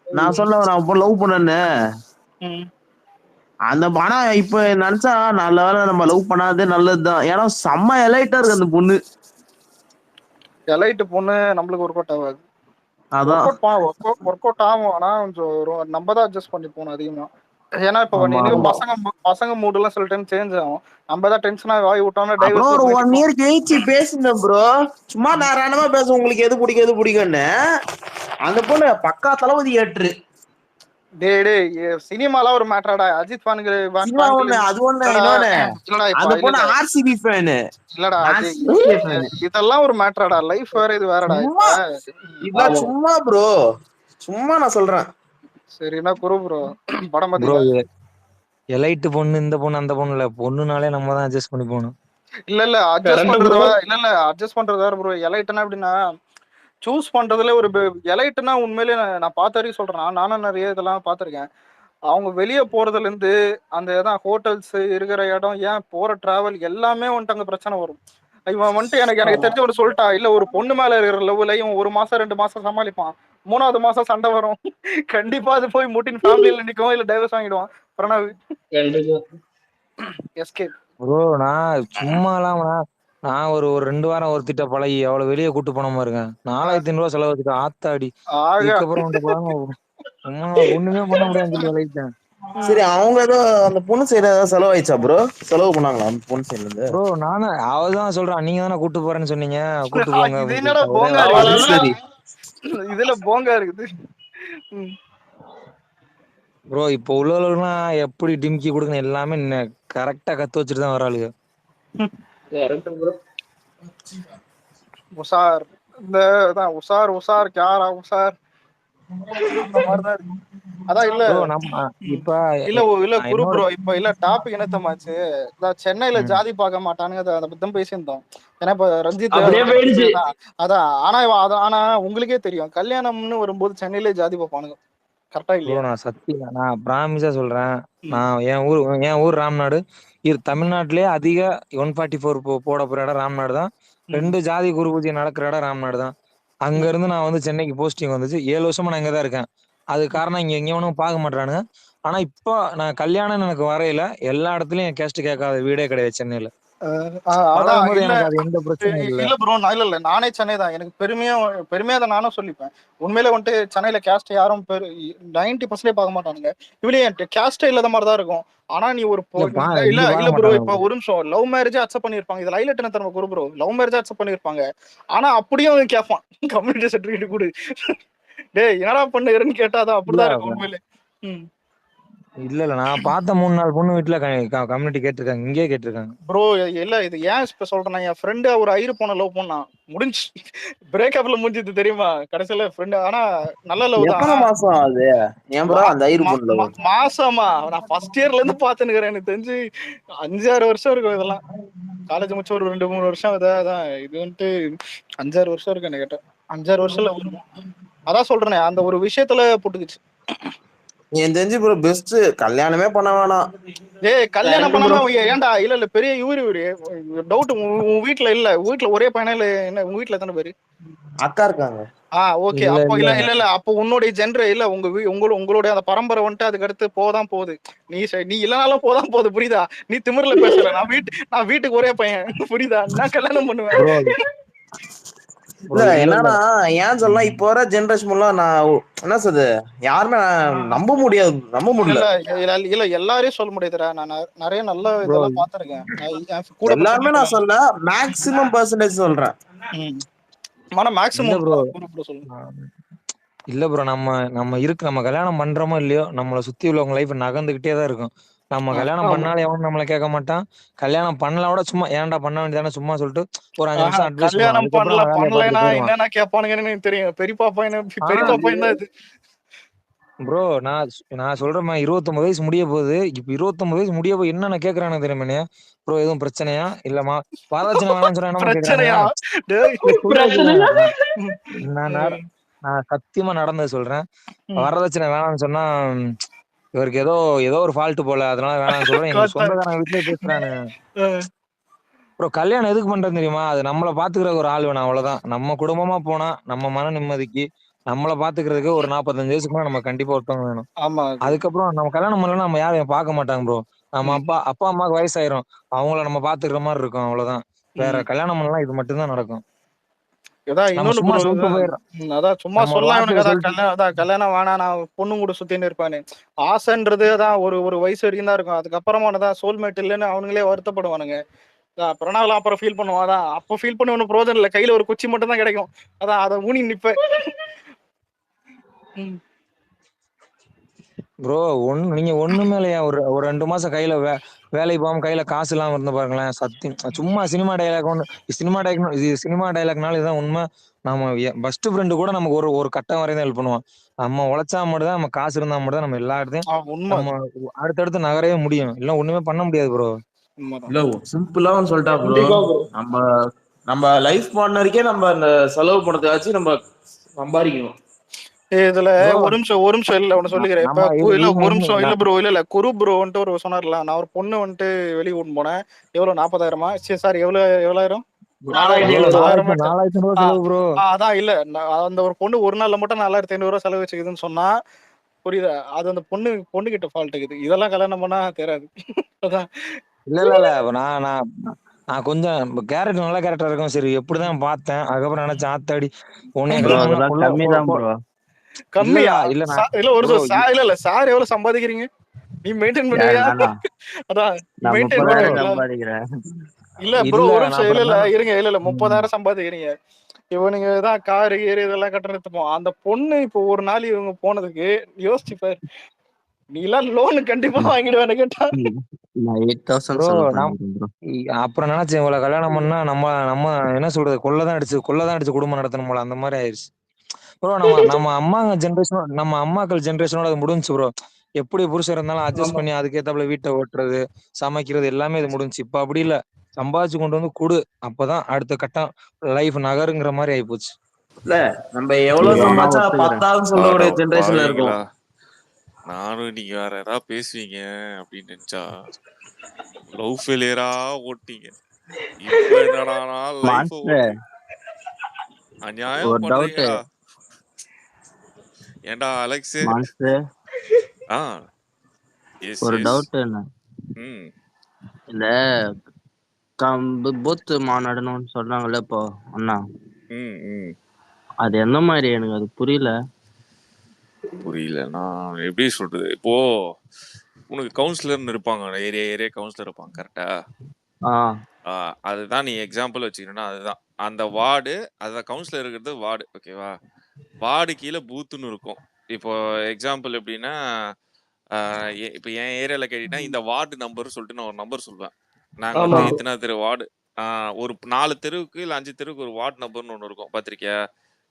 நான் சொல்ல நான் லவ் பண்ணேன்னு அந்த, ஆனா இப்ப நினைச்சா நல்ல வேலை நம்ம லவ் பண்ணாதே நல்லதுதான். ஏன்னா செம்ம எலைட்டா இருக்கு அந்த பொண்ணு. எலைட் பொண்ணு நம்மளுக்கு ஒர்க் அவுட் ஆகாது. அதான் ஒர்க் அவுட் ஆகும், ஆனா கொஞ்சம் நம்ம தான் அட்ஜஸ்ட் பண்ணி போகணும் அதிகமா. ஏன்னா இப்ப பசங்க மூட் எல்லாம் சில டைம் சேஞ்ச் ஆகும். நம்ம தான் டென்ஷனா வாய் விட்டோம்னா டைவர்ஸ். ஒரு 1 இயர் கழிச்சு பேசினேன் ப்ரோ, சும்மா தாராளமா பேசுவோம், உங்களுக்கு எது பிடிக்குன்னு. அந்த பொண்ணு பக்கா தளபதி ஏற்று. டேய் சினிமால ஒரு மேட்டராடா, அஜித் ஃபேனுக்கு அது ஒண்ணு, அந்த பொண்ணு ஆர்சிபி ஃபேன் இல்லடா, இதெல்லாம் ஒரு மேட்டராடா, லைஃப் வேற இது வேறடா. இதெல்லாம் சும்மா ப்ரோ, சும்மா நான் சொல்றேன். சரினா குரு ப்ரோ படம் ப்ரோ, எலைட் பொண்ணு இந்த பொண்ணு அந்த பொண்ணு இல்ல, பொண்ணுனாலே நம்ம தான் அட்ஜஸ்ட் பண்ணி போகணும். இல்ல அட்ஜஸ்ட் பண்றது வேற ப்ரோ. எலைட்னா எப்படின்னா, சூஸ் பண்றதுல ஒரு எலைட்னா உண்மையிலேயே நான் பார்த்த வரைக்கும் சொல்றேன், நானும் நிறைய இதெல்லாம் பார்த்திருக்கேன். அவங்க வெளியே போறதுல இருந்து அந்த இடம், ஹோட்டல்ஸ் இருக்கிற இடம், ஏன் போற டிராவல் எல்லாமே வந்துட்டு அங்க பிரச்சனை வரும். இவன் வந்துட்டு எனக்கு தெரிஞ்ச ஒரு சொல்லிட்டா, இல்ல ஒரு பொண்ணு மேல இருக்கிற லவ்ல இவன் 1 மாசம் 2 மாசம் சமாளிப்பான், 3வது மாசம் சண்டை வரும். கண்டிப்பா அது போய் முட்டின் ஃபேமிலியில நிக்கும், இல்ல டைவர்ஸ் வாங்கிடுவான் பிரணவ். எஸ்கேப் ப்ரோ, நான் சும்மாலாம் நான் ஒரு 2 வாரம் ஒருத்திட்ட பழகி அவளை வெளியே கூட்டு போன மாதிரி இருக்கேன். 4500 செலவு வச்சுட்டேன். ஆத்தாடி, இதுக்கப்புறம் சும்மா ஒண்ணுமே பண்ண முடியாதுன்னு சொல்லி விளையிட்டேன். சரி, அவங்க ஏதோ அந்த பொண்ணு சைடு ஏதாவது செலவாயிச்சா ப்ரோ? செலவு பண்ணாங்களா அந்த பொண்ணு சைடுல இருந்து? ப்ரோ நானே அவதான் சொல்றான், நீங்க தானே கூட்டு போறேன்னு சொன்னீங்க, கூட்டு போங்க. இதுல போங்கா இருக்குது ப்ரோ. இப்போ உள்ளவர்களுக்குலாம் எப்படி டிம்கி கொடுக்கணும் எல்லாமே கரெக்டா கத்து வச்சுட்டு தான் வராளுங்க. உஷார் இந்த உஷார் யாரா உஷார் அந்த மாதிரிதான் இருக்கு. அதான் இல்ல ப்ரோ நம்ம இப்ப இல்ல குரு என்னோட ப்ரோ இப்ப இல்ல டாபிக் என்னத்தமாச்சு சென்னையில ஜாதி பார்க்க மாட்டானுங்க அதை பத்தி தான் பேசியிருந்தோம். ஏன்னா இப்ப ரஞ்சித் அப்படியே போயிடுச்சு. அதான் ஆனா உங்களுக்கே தெரியும் கல்யாணம்னு வரும்போது சென்னையிலே ஜாதி பார்ப்பானுங்க. கரெக்டா ப்ரோ இல்லையா? நான் சத்தியம் நான் பிராமிஸா சொல்றேன். நான் என் ஊர் ராம்நாடு. இது தமிழ்நாட்டிலேயே அதிக 144 போட போற இடம் ராம்நாடு தான். 2 ஜாதி குரு பூஜை நடக்கிற இடம் ராம்நாடு தான். அங்க இருந்து நான் வந்து சென்னைக்கு போஸ்டிங் வந்துச்சு. 7 வருஷமா நான் இங்கதான் இருக்கேன். அது காரணம் இங்க எங்கேயும் பார்க்க மாட்டானுங்க. ஆனா இப்போ நான் கல்யாணம் எனக்கு வரையில எல்லா இடத்துலயும் என் கேஸ்ட் கேட்காத வீடே கிடையாது சென்னையில. அதான் பழகும்போது இல்ல எனக்கு அது எந்த பிரச்சனையும் இல்ல. இல்ல ப்ரோ நான் இல்ல நானே சென்னை தான். எனக்கு பெருமையா தான் நானும் சொல்லிப்பேன். உண்மையில வந்துட்டு சென்னையில கேஸ்ட் யாரும் 90% பார்க்க மாட்டானுங்க. இவளே கேஸ்டே இல்லாத மாதிரி தான் இருக்கும். ஆனா நீ ஒரு இல்ல இங்க இல்ல பார்க்க ப்ரோ மாட்டாங்க. இப்ப ஒரு நிமிஷம் லவ் மேரேஜ் அக்செப்ட் பண்ணிருப்பாங்க. இதுல ஹைலைட் என்ன தரமா குரு ப்ரோ லவ் மேரேஜ் அக்செப்ட் பண்ணிருப்பாங்க. ஆனா அப்படியும் கேட்பான் கம்யூனிட்டி சர்டிபிகேட் கொடு. டேய் என்னடா பண்ணுறேன்னு கேட்டாதான் அப்படிதான் இருக்கும் உண்மையிலே. இல்ல நான் பார்த்த 3-4 பொண்ணு வீட்டுல கம்யூனிட்டி கேட்டிருக்காங்க. இங்கேயே கேட்டிருக்காங்க. ப்ரோ இல்ல இது ஏன் இப்ப சொல்றேன்னா என் ஃப்ரெண்டு ஒரு ஐயரு போன லவ் பண்ணான். முடிஞ்சு பிரேக்கப்ல முடிஞ்சது தெரியுமா கடைசியில ஃப்ரெண்டு. ஆனா நல்ல லவ் தான். எத்தனை மாசம் அது ஏன் ப்ரோ அந்த ஐயரு பொண்ணு மாசமா நான் ஃபர்ஸ்ட் இயர்ல இருந்து பாத்துனுக்கிறேன். எனக்கு தெரிஞ்சு 5-6 வருஷம் இருக்கும். இதெல்லாம் காலேஜ் முடிச்சு ஒரு 2-3 வருஷம். அதான் இது வந்துட்டு 5-6 வருஷம் இருக்கு என்ன கேட்டேன். 5-6 வருஷம் லவ் இருக்கும். அதான் சொல்றேனே அந்த ஒரு விஷயத்துல போட்டுக்குச்சு. எனக்கு தெரிஞ்சு ப்ரோ பெஸ்ட் கல்யாணமே பண்ண வேணாம். கல்யாணம் பண்ணாம ஏன்டா இல்ல பெரிய இவரு டவுட் உன் வீட்டுல இல்ல வீட்டுல ஒரே பையனா இல்ல என்ன உங்க வீட்டுல எத்தனை பேரு அக்கா இருக்காங்க? ஓகே அப்போ இல்ல அப்போ உன்னுடைய ஜென்ரே இல்ல உங்களுடைய அந்த பரம்பரை வந்துட்டு அதுக்கு அடுத்து போதான் போகுது. நீ இல்லனாலும் போதான் போகுது புரியுதா? நீ திமிர்ல பேசுற. நான் வீட்டுக்கு ஒரே பையன் புரியுதா? நான் கல்யாணம் பண்ணுவேன். இல்ல என்னன்னா ஏன் சொல்லலாம் இப்போ வர ஜென்ரேஷன் எல்லாம் நான் என்ன சொல்றது யாருமே நம்ப முடியல. இல்ல எல்லாரையும் சொல்ல முடியாதுடா. நான் நிறைய நல்ல இதெல்லாம் பாத்திருக்கேன். எல்லாருமே நான் சொல்ல மேக்ஸிமம் பெர்சன்டேஜ் சொல்றேன். மேக்ஸிமம் இல்ல ப்ரோ நம்ம கல்யாணம் பண்றோமோ இல்லையோ நம்மளை சுத்தி உள்ளவங்க லைஃப் நகர்ந்துகிட்டே தான் இருக்கும். நம்ம கல்யாணம் பண்ணாலும் எவனும் நம்மளை கேட்க மாட்டான். கல்யாணம் பண்ணல கூட சும்மா ஏன்டா பண்ண வேண்டியதானே சும்மா சொல்லிட்டு ஒரு 5 நிமிஷம் அட்வைஸ் கல்யாணம் பண்ணலன்னா என்னன்னா கேட்பானுங்கன்னு எனக்கு தெரியும். பெரியப்பா பையன் தான் இது ப்ரோ. நான் சொல்றேன் 29 வயசு முடிய போகுது. இப்ப 29 வயசு முடிய போய் என்னென்ன கேக்குறானு தெரியுமே ப்ரோ. எதுவும் பிரச்சனையா இல்லமா வரதட்சணை வேணாம்னு சொன்னா என்ன கேக்குறாங்க? நான் சத்தியமா நடந்தது சொல்றேன். வரதட்சணை வேணாம்னு சொன்னா இவருக்கு ஏதோ ஒரு ஃபால்ட் போல அதனால வேணாம்னு சொல்றேன். எங்க சொந்தக்காரங்க வீட்டுல பேசுறானு ப்ரோ. கல்யாணம் எதுக்கு பண்றது தெரியுமா? அது நம்மளை பாத்துக்கிற ஒரு ஆள் வேணும் அவ்வளவுதான். நம்ம குடும்பமா போனா நம்ம மன நிம்மதிக்கு நம்மளை பாத்துக்கிறதுக்கு ஒரு 45 வயசுக்குள்ள நம்ம கண்டிப்பா ஒருத்தவங்க வேணும். அதுக்கப்புறம் நம்ம கல்யாணம் பண்ணலன்னா நம்ம யாரும் பார்க்க மாட்டாங்க ப்ரோ. நம்ம அப்பா அம்மாவுக்கு வயசாயிரும். அவங்கள நம்ம பாத்துக்கிற மாதிரி இருக்கும் அவ்வளவுதான். வேற கல்யாணம் பண்ணலாம் இது மட்டும் தான் நடக்கும். சும்மா சொல்லலாம் கல்யாணம் வேணா நான் பொண்ணு கூட சுத்தின்னு இருப்பானு. ஆசைன்றது அதான் ஒரு வயசு வரைக்கும் தான் இருக்கும். அதுக்கப்புறமானதான் சோல்மேட் இல்லைன்னு அவனுங்களே வருத்தப்படுவானுங்க. அப்புறம் ஃபீல் பண்ணுவான். அப்ப ஃபீல் பண்ண ஒன்னும் பிரோஜனம் இல்ல. கையில ஒரு குச்சி மட்டும் தான் கிடைக்கும். அதான் அதை ஊனி நிப்ப ப்ரோ. நீங்க ஒண்ணுமே இல்லையா? ஒரு 2 மாசம் கையில வேலைக்கு போகாம கையில காசு இல்லாம இருந்து பாருங்களேன். சும்மா சினிமா டைலாக்னால இதுதான் உண்மை. நம்ம பெஸ்ட் ஃப்ரெண்டு கூட நமக்கு ஒரு கட்டம் வரையும் தான் ஹெல்ப் பண்ணுவான். நம்ம உழைச்சா மட்டும் தான் நம்ம காசு இருந்தா மட்டும் தான் நம்ம எல்லா இடத்தையும் நம்ம அடுத்தடுத்து நகரவே முடியும். இல்ல ஒண்ணுமே பண்ண முடியாது ப்ரோ. இல்ல சிம்பிளா சொல்லிட்டா ப்ரோ நம்ம லைஃப் பார்ட்னருக்கே நம்ம அந்த செலவு பணத்தை வச்சு நம்ம சம்பாதிக்கணும். இதுல ஒரு நிமிஷம் இல்ல ஒன்னு சொல்லிக்கிறேன். இப்ப இல்ல ஒரு நிமிஷம் இல்ல ப்ரோ இல்ல குரு ப்ரோ வந்துட்டு ஒரு சொன்னார்ல. நான் ஒரு பொண்ணு வந்துட்டு வெளியே கூட்டு போனேன். எவ்வளவு 40,000 சாரி எவ்வளவு 4,000 அதான் இல்ல அந்த ஒரு பொண்ணு ஒரு நாள்ல மட்டும் 4,500 செலவு வச்சுக்குதுன்னு சொன்னா புரியுதா? அது அந்த பொண்ணு கிட்ட ஃபால்ட் இருக்குது. இதெல்லாம் கல்யாணம் பண்ணா தெரியாது. அதான் இல்ல நான் கொஞ்சம் கேரக்டர் நல்ல கேரக்டர் இருக்கும். சரி எப்படிதான் பார்த்தேன். அதுக்கப்புறம் நினைச்சேன் ஆத்தாடி கம்மியா இல்ல ஒரு இல்ல சார் எவ்வளவு சம்பாதிக்கிறீங்க? நீ மெயின்டைன் பண்ணுவியா? அதான் இல்ல ப்ரோ ஒரு நிமிஷம் இல்ல இருங்க இல்ல 30,000 சம்பாதிக்கிறீங்க. இவனுங்க தான் காரு ஏறு இதெல்லாம் கட்டணத்துப்போம். அந்த பொண்ணு இப்போ ஒரு நாள் இவங்க போனதுக்கு யோசிச்சு பாரு. நீ எல்லாம் லோனு கண்டிப்பா வாங்கிடுவேன்னு கேட்டா அப்புறம் நினைச்சேன் இவ்வளவு கல்யாணம் பண்ணா நம்ம என்ன சொல்றது கொள்ளதான் அடிச்சு குடும்பம் நடத்தணும் போல அந்த மாதிரி ஆயிடுச்சு. ப்ரோ நம்ம அம்மாக்கள் ஜென்ரேஷனோட அது முடிஞ்சு ப்ரோ. எப்படி புருஷன் இருந்தாலும் அட்ஜஸ்ட் ஆமா. பண்ணி அதுக்கேத்தாப்புல வீட்டை ஓட்டுறது, சமைக்கிறது எல்லாமே இது முடிஞ்சு. இப்ப அப்படி இல்ல. சம்பாதிச்சு கொண்டு வந்து குடு. அப்பதான் அடுத்த கட்டம் லைஃப் நகருங்கிற மாதிரி ஆயிப்போச்சு. இல்ல நம்ம எவ்வளவு ஆமா சம்பாதிச்சா ஒத்துக்கிறேன். பத்தாதுன்னு அட சொல்லக்கூடிய ஜென்ரேஷன்ல இருக்கும். பாவீங்களா, நானும் நீங்க வேற ஏதாவது பேசுவீங்க அப்படின்னு நினைச்சா லவ் ஃபெயிலியரா ஓட்டீங்க. இப்ப என்னடானா லைஃப் மான்ஸ்டர் ஓட்டுறீங்க. அநியாயம் ஒரு டவுட் பண்றீங்கடா. ஏன்டா அலெக்ஸ்? மான்ஸ்டர் ஆ எஸ் ஒரு எஸ். டவுட் என்ன ம் இந்த பூத் மாநாடுன்னு சொல்றாங்கல்ல இப்போ அண்ணா, ம் ம் அது எந்த மாதிரி எனக்கு அது புரியல. புரியல. நான் எப்படி சொல்றது, இப்போ உனக்கு கவுன்சிலர்னு இருப்பாங்க, ஏரியா ஏரியா கவுன்சிலர் இருப்பாங்க கரெக்டா? ஆ அதுதான் நீ எக்ஸாம்பிள் வச்சுக்கணும்னா அதுதான் அந்த வார்டு. அதுதான் கவுன்சிலர் இருக்கிறது வார்டு, ஓகேவா? வார்டு கீழே பூத்துன்னு இருக்கும். இப்போ எக்ஸாம்பிள் எப்படின்னா, இப்போ என் ஏரியாவில் கேட்டீங்கன்னா இந்த வார்டு நம்பர் சொல்லிட்டு நான் ஒரு நம்பர் சொல்லுவேன். நாங்கள் ஆமா. வந்து இத்தனை தெரு வார்டு, ஒரு 4 தெருவுக்கு இல்லை 5 தெருவுக்கு ஒரு வார்டு நம்பர்னு ஒன்று இருக்கும், பார்த்திருக்கியா?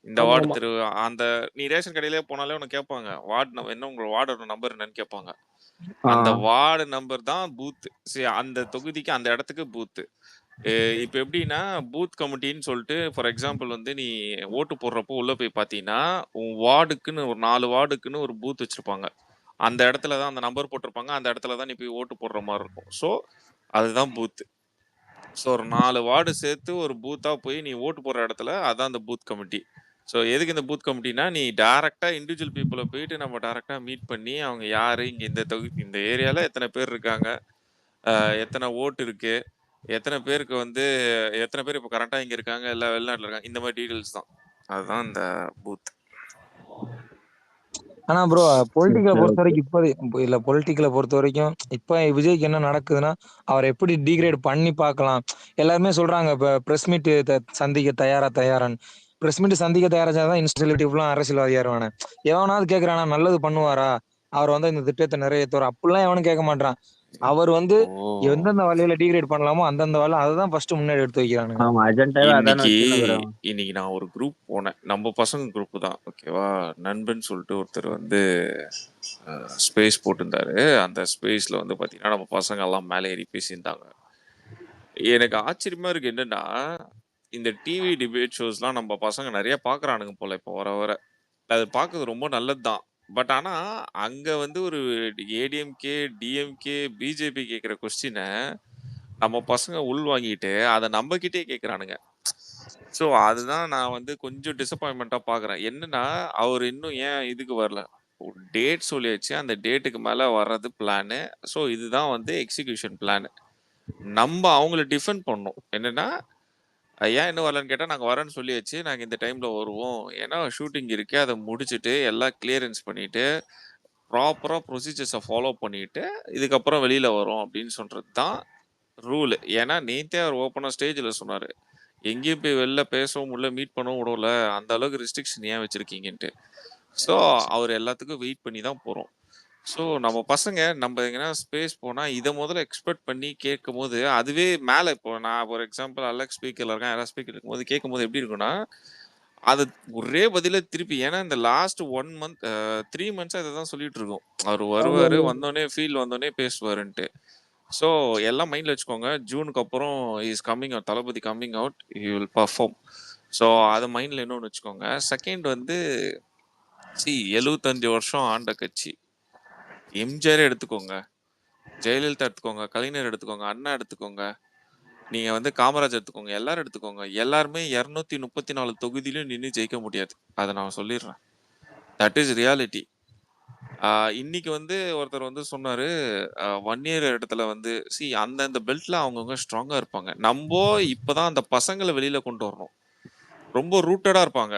இந்த ஆமா வார்டு ஆமா. தெரு, அந்த நீ ரேஷன் கடையிலே போனாலே உனக்கு கேட்பாங்க வார்டு நம்பர் என்ன, உங்களோட வார்டோட நம்பர் என்னன்னு கேட்பாங்க. அந்த ஆ வார்டு நம்பர் தான் பூத். சரி, அந்த தொகுதிக்கு அந்த இடத்துக்கு பூத்து. இப்போ எப்படின்னா பூத் கமிட்டின்னு சொல்லிட்டு, ஃபார் எக்ஸாம்பிள் வந்து நீ ஓட்டு போடுறப்போ உள்ள போய் பார்த்தீங்கன்னா உன் வார்டுக்குன்னு ஒரு 4 வார்டுக்குன்னு ஒரு பூத் வச்சிருப்பாங்க. அந்த இடத்துல தான் அந்த நம்பர் போட்டிருப்பாங்க. அந்த இடத்துல தான் நீ போய் ஓட்டு போடுற மாதிரி இருக்கும். ஸோ அதுதான் பூத். ஸோ ஒரு 4 வார்டு சேர்த்து ஒரு பூத்தா போய் நீ ஓட்டு போடுற இடத்துல அதான் அந்த பூத் கமிட்டி. ஸோ எதுக்கு இந்த பூத் கமிட்டினா, நீ டைரக்டா இண்டிவிஜுவல் பீப்புளை போயிட்டு நம்ம டைரக்டா மீட் பண்ணி அவங்க யாரு, இங்க இந்த தொகுதி இந்த ஏரியால எத்தனை பேர் இருக்காங்க, எத்தனை ஓட்டு இருக்கு, எத்தனை பேருக்கு வந்து எத்தனை பேர் இப்போ கரெக்டா இங்க இருக்காங்க, எல்லா வெளிநாட்டுல இருக்காங்க, இந்த மாதிரி டீடைல்ஸ் தான். அதுதான் இந்த பூத். ஆனா ப்ரோ பொலிட்டிக்கலை சரி பொறுத்த ஓகே. வரைக்கும் பொலிட்டிக்கலை பொறுத்த வரைக்கும் இப்ப விஜய்க்கு என்ன நடக்குதுன்னா, அவர் எப்படி டிகிரேட் பண்ணி பார்க்கலாம். எல்லாருமே சொல்றாங்க இப்ப பிரஸ் மீட் சந்திக்க தயாரான்னு. பிரஸ் மீட் சந்திக்க தயாராதான் இன்ஸ்டலிட்டிவ்லாம் அரசியல்வாதியா இருவானே. எவனாவது கேக்குறானா நல்லது பண்ணுவாரா, அவர் வந்து இந்த திட்டத்தை நிறைவேற்றுவார் அப்படிலாம் எவனும் கேட்க மாட்டான். அவர் வந்து ஓ, எந்தெந்த வழியில டிகிரேட் பண்ணலாமோ அந்தந்த வேலை அதான் ஃபர்ஸ்ட் முன்னாடி எடுத்து வைக்கிறானுங்க. ஆமா அஜெண்டாவே அதானே இன்னைக்கு வச்சுன்னு. இன்னைக்கு நான் ஒரு குரூப் போனேன், நம்ம பசங்க குரூப் தான், ஓகேவா? நண்பன் சொல்லிட்டு ஒருத்தர் வந்து ஸ்பேஸ் போட்டிருந்தாரு. அந்த ஸ்பேஸ்ல வந்து பாத்தீங்கன்னா நம்ம பசங்க எல்லாம் மேலே ஏறி பேசியிருந்தாங்க. எனக்கு ஆச்சரியமா இருக்கு என்னன்னா, இந்த டிவி டிபேட் ஷோஸ்லாம் நம்ம பசங்க நிறைய பாக்குறானுங்க போல இப்போ வர வர. அது பார்க்கறது ரொம்ப நல்லதுதான். பட் ஆனா அங்க வந்து ஒரு ஏடிஎம்கே, டிஎம்கே, பிஜேபி கேட்கிற கொஸ்டினை நம்ம பசங்க உள்வாங்கிட்டு அதை நம்ம கிட்டே கேட்கறானுங்க. ஸோ அதுதான் நான் வந்து கொஞ்சம் டிசப்பாயின்மெண்ட்டா பாக்குறேன். என்னன்னா அவர் இன்னும் ஏன் இதுக்கு வரல? ஒரு டேட் சொல்லியாச்சு, அந்த டேட்டுக்கு மேல வர்றது பிளானு. ஸோ இதுதான் வந்து எக்ஸிகியூஷன் பிளான். நம்ம அவங்கள டிஃபெண்ட் பண்ணணும். என்னன்னா ஏன் இன்னும் வரலன்னு கேட்டா, நாங்க வரேன்னு சொல்லியாச்சு, நாங்க இந்த டைம்ல வருவோம், ஏன்னா ஷூட்டிங் இருக்கு, அதை முடிச்சுட்டு எல்லாம் கிளியரன்ஸ் பண்ணிட்டு ப்ராப்பரா ப்ரொசீஜர்ஸை ஃபாலோ பண்ணிட்டு இதுக்கப்புறம் வெளியில வரும் அப்படின்னு சொல்றது தான் ரூல். ஏன்னா நேத்தே அவர் ஓப்பனா ஸ்டேஜ்ல சொன்னாரு, எங்கேயும் போய் வெளில பேசவும் முடியல, மீட் பண்ணவும் விடல, அந்த அளவுக்கு ரெஸ்ட்ரிக்ஷன் ஏன் வச்சிருக்கீங்கன்ட்டு. ஸோ அவர் எல்லாத்துக்கும் வெயிட் பண்ணி தான் போறோம். ஸோ நம்ம பசங்க நம்ம எங்கன்னா ஸ்பேஸ் போனா இதை முதல்ல எக்ஸ்பெக்ட் பண்ணி கேட்கும் போது அதுவே மேல, இப்போ நான் ஒரு எக்ஸாம்பிள் அலெக்ஸ் ஸ்பீக்கர்ல இருக்கேன், யாராவது ஸ்பீக்கர் இருக்கும்போது கேட்கும் போது எப்படி இருக்கும்னா, அது ஒரே பதில திருப்பி, ஏன்னா இந்த லாஸ்ட் 1 மந்த் 3 மந்த்ஸா இதை தான் சொல்லிட்டு இருக்கோம். அவர் ஆமா வருவாரு, ஆமா. வந்தோடனே ஃபீல் வந்தோடனே பேசுவாருன்ட்டு. ஸோ எல்லாம் மைண்ட்ல வச்சுக்கோங்க, ஜூனுக்கு அப்புறம் is coming out, Thalapathy coming out, he will perform. So அதை மைண்ட்ல இன்னொன்று வச்சுக்கோங்க. செகண்ட் வந்து 75 வருஷம் ஆண்ட கட்சி. எம்ஜிஆர் எடுத்துக்கோங்க, ஜெயலலிதா எடுத்துக்கோங்க, கலைஞர் எடுத்துக்கோங்க, அண்ணா எடுத்துக்கோங்க, நீங்க வந்து காமராஜர் எடுத்துக்கோங்க, எல்லாரும் எடுத்துக்கோங்க, எல்லாருமே 234 தொகுதியிலும் நின்று ஜெயிக்க முடியாது. அதை நான் சொல்லிடுறேன். That is reality. இன்னைக்கு வந்து ஒருத்தர் வந்து சொன்னாரு, 1 இயர் இடத்துல வந்து அந்தந்த பெல்ட்ல அவங்கவுங்க ஸ்ட்ராங்கா இருப்பாங்க. நம்ம இப்பதான் அந்த பசங்களை வெளியில கொண்டு வரணும். ரொம்ப ரூட்டடா இருப்பாங்க.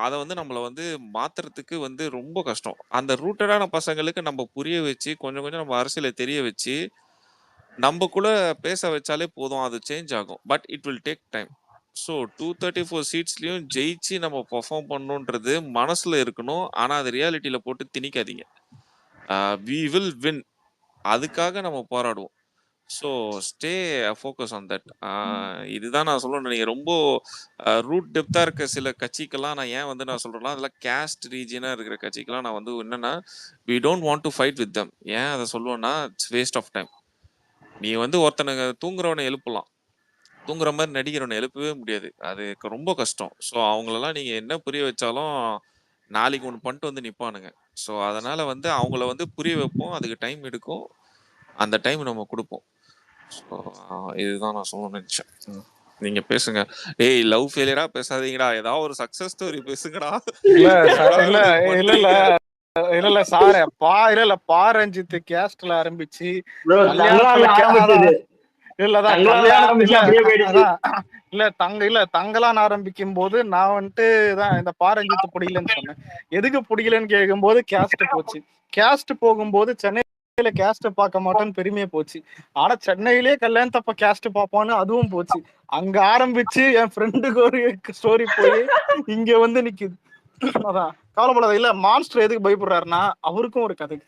அதை வந்து நம்மள வந்து மாத்துறதுக்கு வந்து ரொம்ப கஷ்டம். அந்த ரூட்டடான பசங்களுக்கு நம்ம புரிய வச்சு கொஞ்சம் கொஞ்சம் நம்ம அரசியலை தெரிய வச்சு நம்மக்குள்ள பேச வச்சாலே போதும், அது சேஞ்ச் ஆகும். But it will take time. So 234 சீட்ஸ்லயும் ஜெயிச்சு நம்ம பெர்ஃபார்ம் பண்ணணுன்றது மனசுல இருக்கணும். ஆனா அது ரியாலிட்டியில போட்டு திணிக்காதீங்க. We will win. அதுக்காக நம்ம போராடுவோம். So stay focus on that. இதுதான் நான் சொல்லணும். நீங்கள் ரொம்ப ரூட் டெப்த்தாக இருக்க சில கட்சிக்கெல்லாம் நான் ஏன் வந்து நான் சொல்கிறேன்னா, அதெல்லாம் கேஸ்ட் ரீஜனாக இருக்கிற கட்சிக்கெல்லாம் நான் வந்து என்னென்னா, we don't want to fight with them. ஏன் அதை சொல்லுவேன்னா, இட்ஸ் வேஸ்ட் ஆஃப் டைம். நீ வந்து ஒருத்தனுங்க தூங்குறவனை எழுப்பலாம், தூங்குற மாதிரி நடிக்கிறவனை எழுப்பவே முடியாது. அது ரொம்ப கஷ்டம். ஸோ அவங்களெல்லாம் நீங்கள் என்ன புரிய வச்சாலும் நாளைக்கு ஒன்று பண்ணிட்டு வந்து நிற்பானுங்க. ஸோ அதனால் வந்து அவங்கள வந்து புரிய வைப்போம். அதுக்கு டைம் எடுக்கும். அந்த டைம் நம்ம கொடுப்போம். ஸோ இதுதான் நான் சொல்லணும்னு நினைச்சேன். நீங்க பேசுங்க. ஏய் லவ் ஃபெயிலியரா பேசாதீங்கடா, ஏதாவது ஒரு சக்சஸ் ஸ்டோரி பேசுங்கடா. இல்ல சார இல்ல பாரஞ்சித் கேஸ்ட்ல ஆரம்பிச்சு தங்கலான்னு ஆரம்பிக்கும் போது நான் வந்துட்டு தான் இந்த பாரஞ்சித்து பிடிக்கலன்னு சொன்னேன். எதுக்கு பிடிக்கலன்னு கேட்கும் போது கேஸ்ட் போச்சு. கேஸ்ட் போகும்போது சென்னையில கேஸ்ட் பார்க்க மாட்டோன்னு பெருமையா போச்சு. ஆனா சென்னையிலேயே கல்யாணத்தப்ப கேஸ்ட் பார்ப்போன்னு அதுவும் போச்சு. அங்க ஆரம்பிச்சு என் ஃப்ரெண்டுக்கு ஒரு ஸ்டோரி போய் இங்க வந்து நிக்குது. அதான் கவலைப்படாத. இல்ல மான்ஸ்டர் எதுக்கு பயப்படுறாருன்னா அவருக்கும் ஒரு கதை.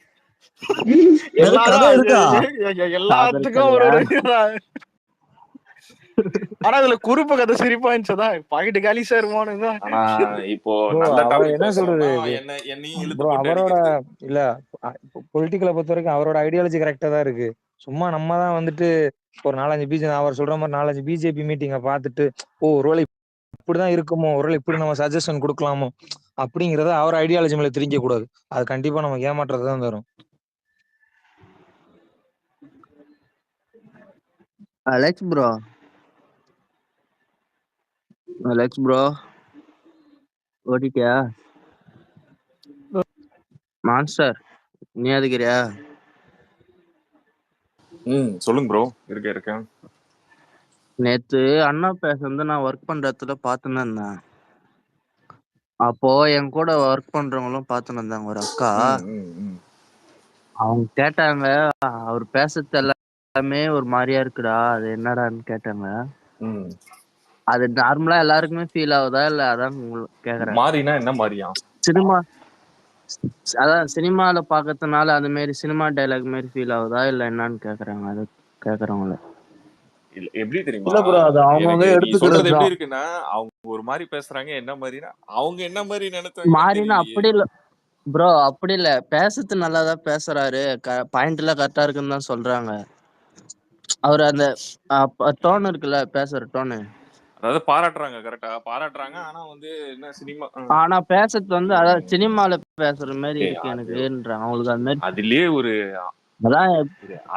எல்லாத்துக்கும் ஒரு ஆனா இதுல குறுப்பு கதை சிரிப்பா இருந்துச்சுதான். பாக்கெட்டு காலி சார் போனதுதான். இப்போ என்ன சொல்றது, அவரோட இல்ல பொலிட்டிக்கலை பொறுத்த வரைக்கும் அவரோட ஐடியாலஜி கரெக்டா தான் இருக்கு. சும்மா நம்ம தான் வந்துட்டு ஒரு 4-5 பிஜேபி அவர் சொல்ற மாதிரி 4-5 பிஜேபி மீட்டிங்கை பார்த்துட்டு ஒருவேளை இப்படிதான் இருக்குமோ, ஒருவேளை இப்படி நம்ம சஜஷன் கொடுக்கலாமோ அப்படிங்கறத அவர் ஐடியாலஜி மேல திரிக்க கூடாது. அது கண்டிப்பா நமக்கு ஏமாற்றத்தை தான் தரும். Alex bro ஓடிட்டியா? மான்ஸ்டர் நீ அதுக்கிறியா? சொல்லுங்க ப்ரோ. இருக்கேன். நேத்து அண்ணா பேச வந்து நான் ஒர்க் பண்ற இடத்துல பாத்துன்னு இருந்தேன். அப்போ என் கூட ஒர்க் பண்றவங்களும் பாத்துன்னு இருந்தாங்க. ஒரு அக்கா அவங்க கேட்டாங்க, அவர் பேசுறது எல்லாமே ஒரு மாதிரியா இருக்குடா, அது என்னடான்னு கேட்டாங்க. அது நார்மலா எல்லாருக்குமே ஃபீல் ஆகுதா இல்ல? அதான் கேக்குறேன். மாறினா என்ன மாதிரியா? சினிமா அதான் சினிமால பாக்கிறதுனால அந்த மாதிரி சினிமா டைலாக் மாதிரி ஃபீல் ஆகுதா இல்ல என்னன்னு கேக்குறாங்க. அது கேக்குறவங்கள எப்படி தெரியுமா? இல்ல ப்ரோ, அது அவங்க எடுத்துக்கிறது எப்படி இருக்குன்னா, அவங்க ஒரு மாதிரி பேசுறாங்க. என்ன மாதிரினா அவங்க என்ன மாதிரி நினைச்சாங்க மாறினா அப்படி இல்ல ப்ரோ, அப்படி இல்ல. பேசுறது நல்லாதான் பேசுறாரு, பாயிண்ட் எல்லாம் கரெக்டா இருக்குன்னு தான் சொல்றாங்க. அவர் அந்த டோன் இருக்குல்ல, பேசுற டோனு, அதாவது பாராட்டுறாங்க, கரெக்டா பாராட்டுறாங்க. ஆனா வந்து என்ன சினிமா, ஆனா பேசுறது வந்து அதாவது சினிமால பேசுற மாதிரி இருக்கு எனக்குன்றாங்க. அவங்களுக்கு அந்த மாதிரி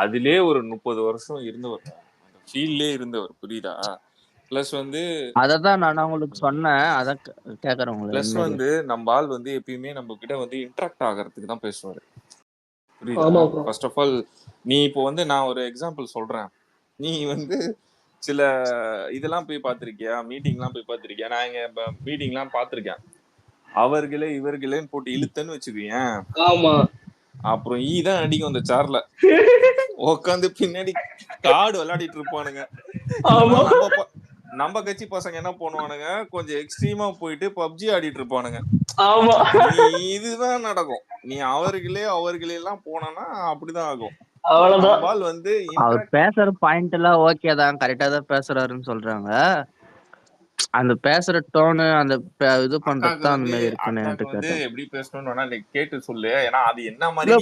அதுலயே ஒரு 30 வருஷம் இருந்தவர், அந்த ஃபீல்ட்லயே இருந்தவர், புரியுதா? பிளஸ் வந்து அததான் நான் உங்களுக்கு சொன்னேன். அதான் கேக்குறேன். பிளஸ் வந்து நம்ம ஆள் வந்து எப்பயுமே நம்ம கிட்ட வந்து இன்டராக்ட் ஆகிறதுக்கு தான் பேசுவாரு, புரியுதா? ஃபர்ஸ்ட் ஆஃப் ஆல் நீ இப்போ வந்து நான் ஒரு எக்ஸாம்பிள் சொல்றேன். நீ வந்து சில இதெல்லாம் போய் பார்த்திருக்கியா? மீட்டிங்லாம் போய் பார்த்திருக்கியா? நான் இங்க மீட்டிங்லாம் பார்த்திருக்கேன். அவர்களே இவர்களேன்னு போட்டு இழுத்தன்னு வச்சுக்கேன், அப்புறம் தான் அடிக்கும் அந்த சேர்ல உட்காந்து பின்னாடி கார்டு விளையாடிட்டு இருப்பானுங்க. நம்ம கட்சி பசங்க என்ன பண்ணுவானுங்க, கொஞ்சம் எக்ஸ்ட்ரீமா போயிட்டு பப்ஜி ஆடிட்டு இருப்பானுங்க. இதுதான் நடக்கும். நீ அவர்களே எல்லாம் போனா அப்படிதான் ஆகும். அவ்வளவுதான். வந்து அவர் பேசுற பாயிண்ட் எல்லாம் ஓகே தான், கரெக்டா தான் பேசுறாருன்னு சொல்றாங்க. அந்த பேசுற டோனு, அந்த இது பண்றது அந்த மாதிரி இருக்குன்னு எனக்கு வந்து எப்படி பேசணும்னு வேணா நீ கேட்டு சொல்லு. ஏன்னா அது என்ன மாதிரி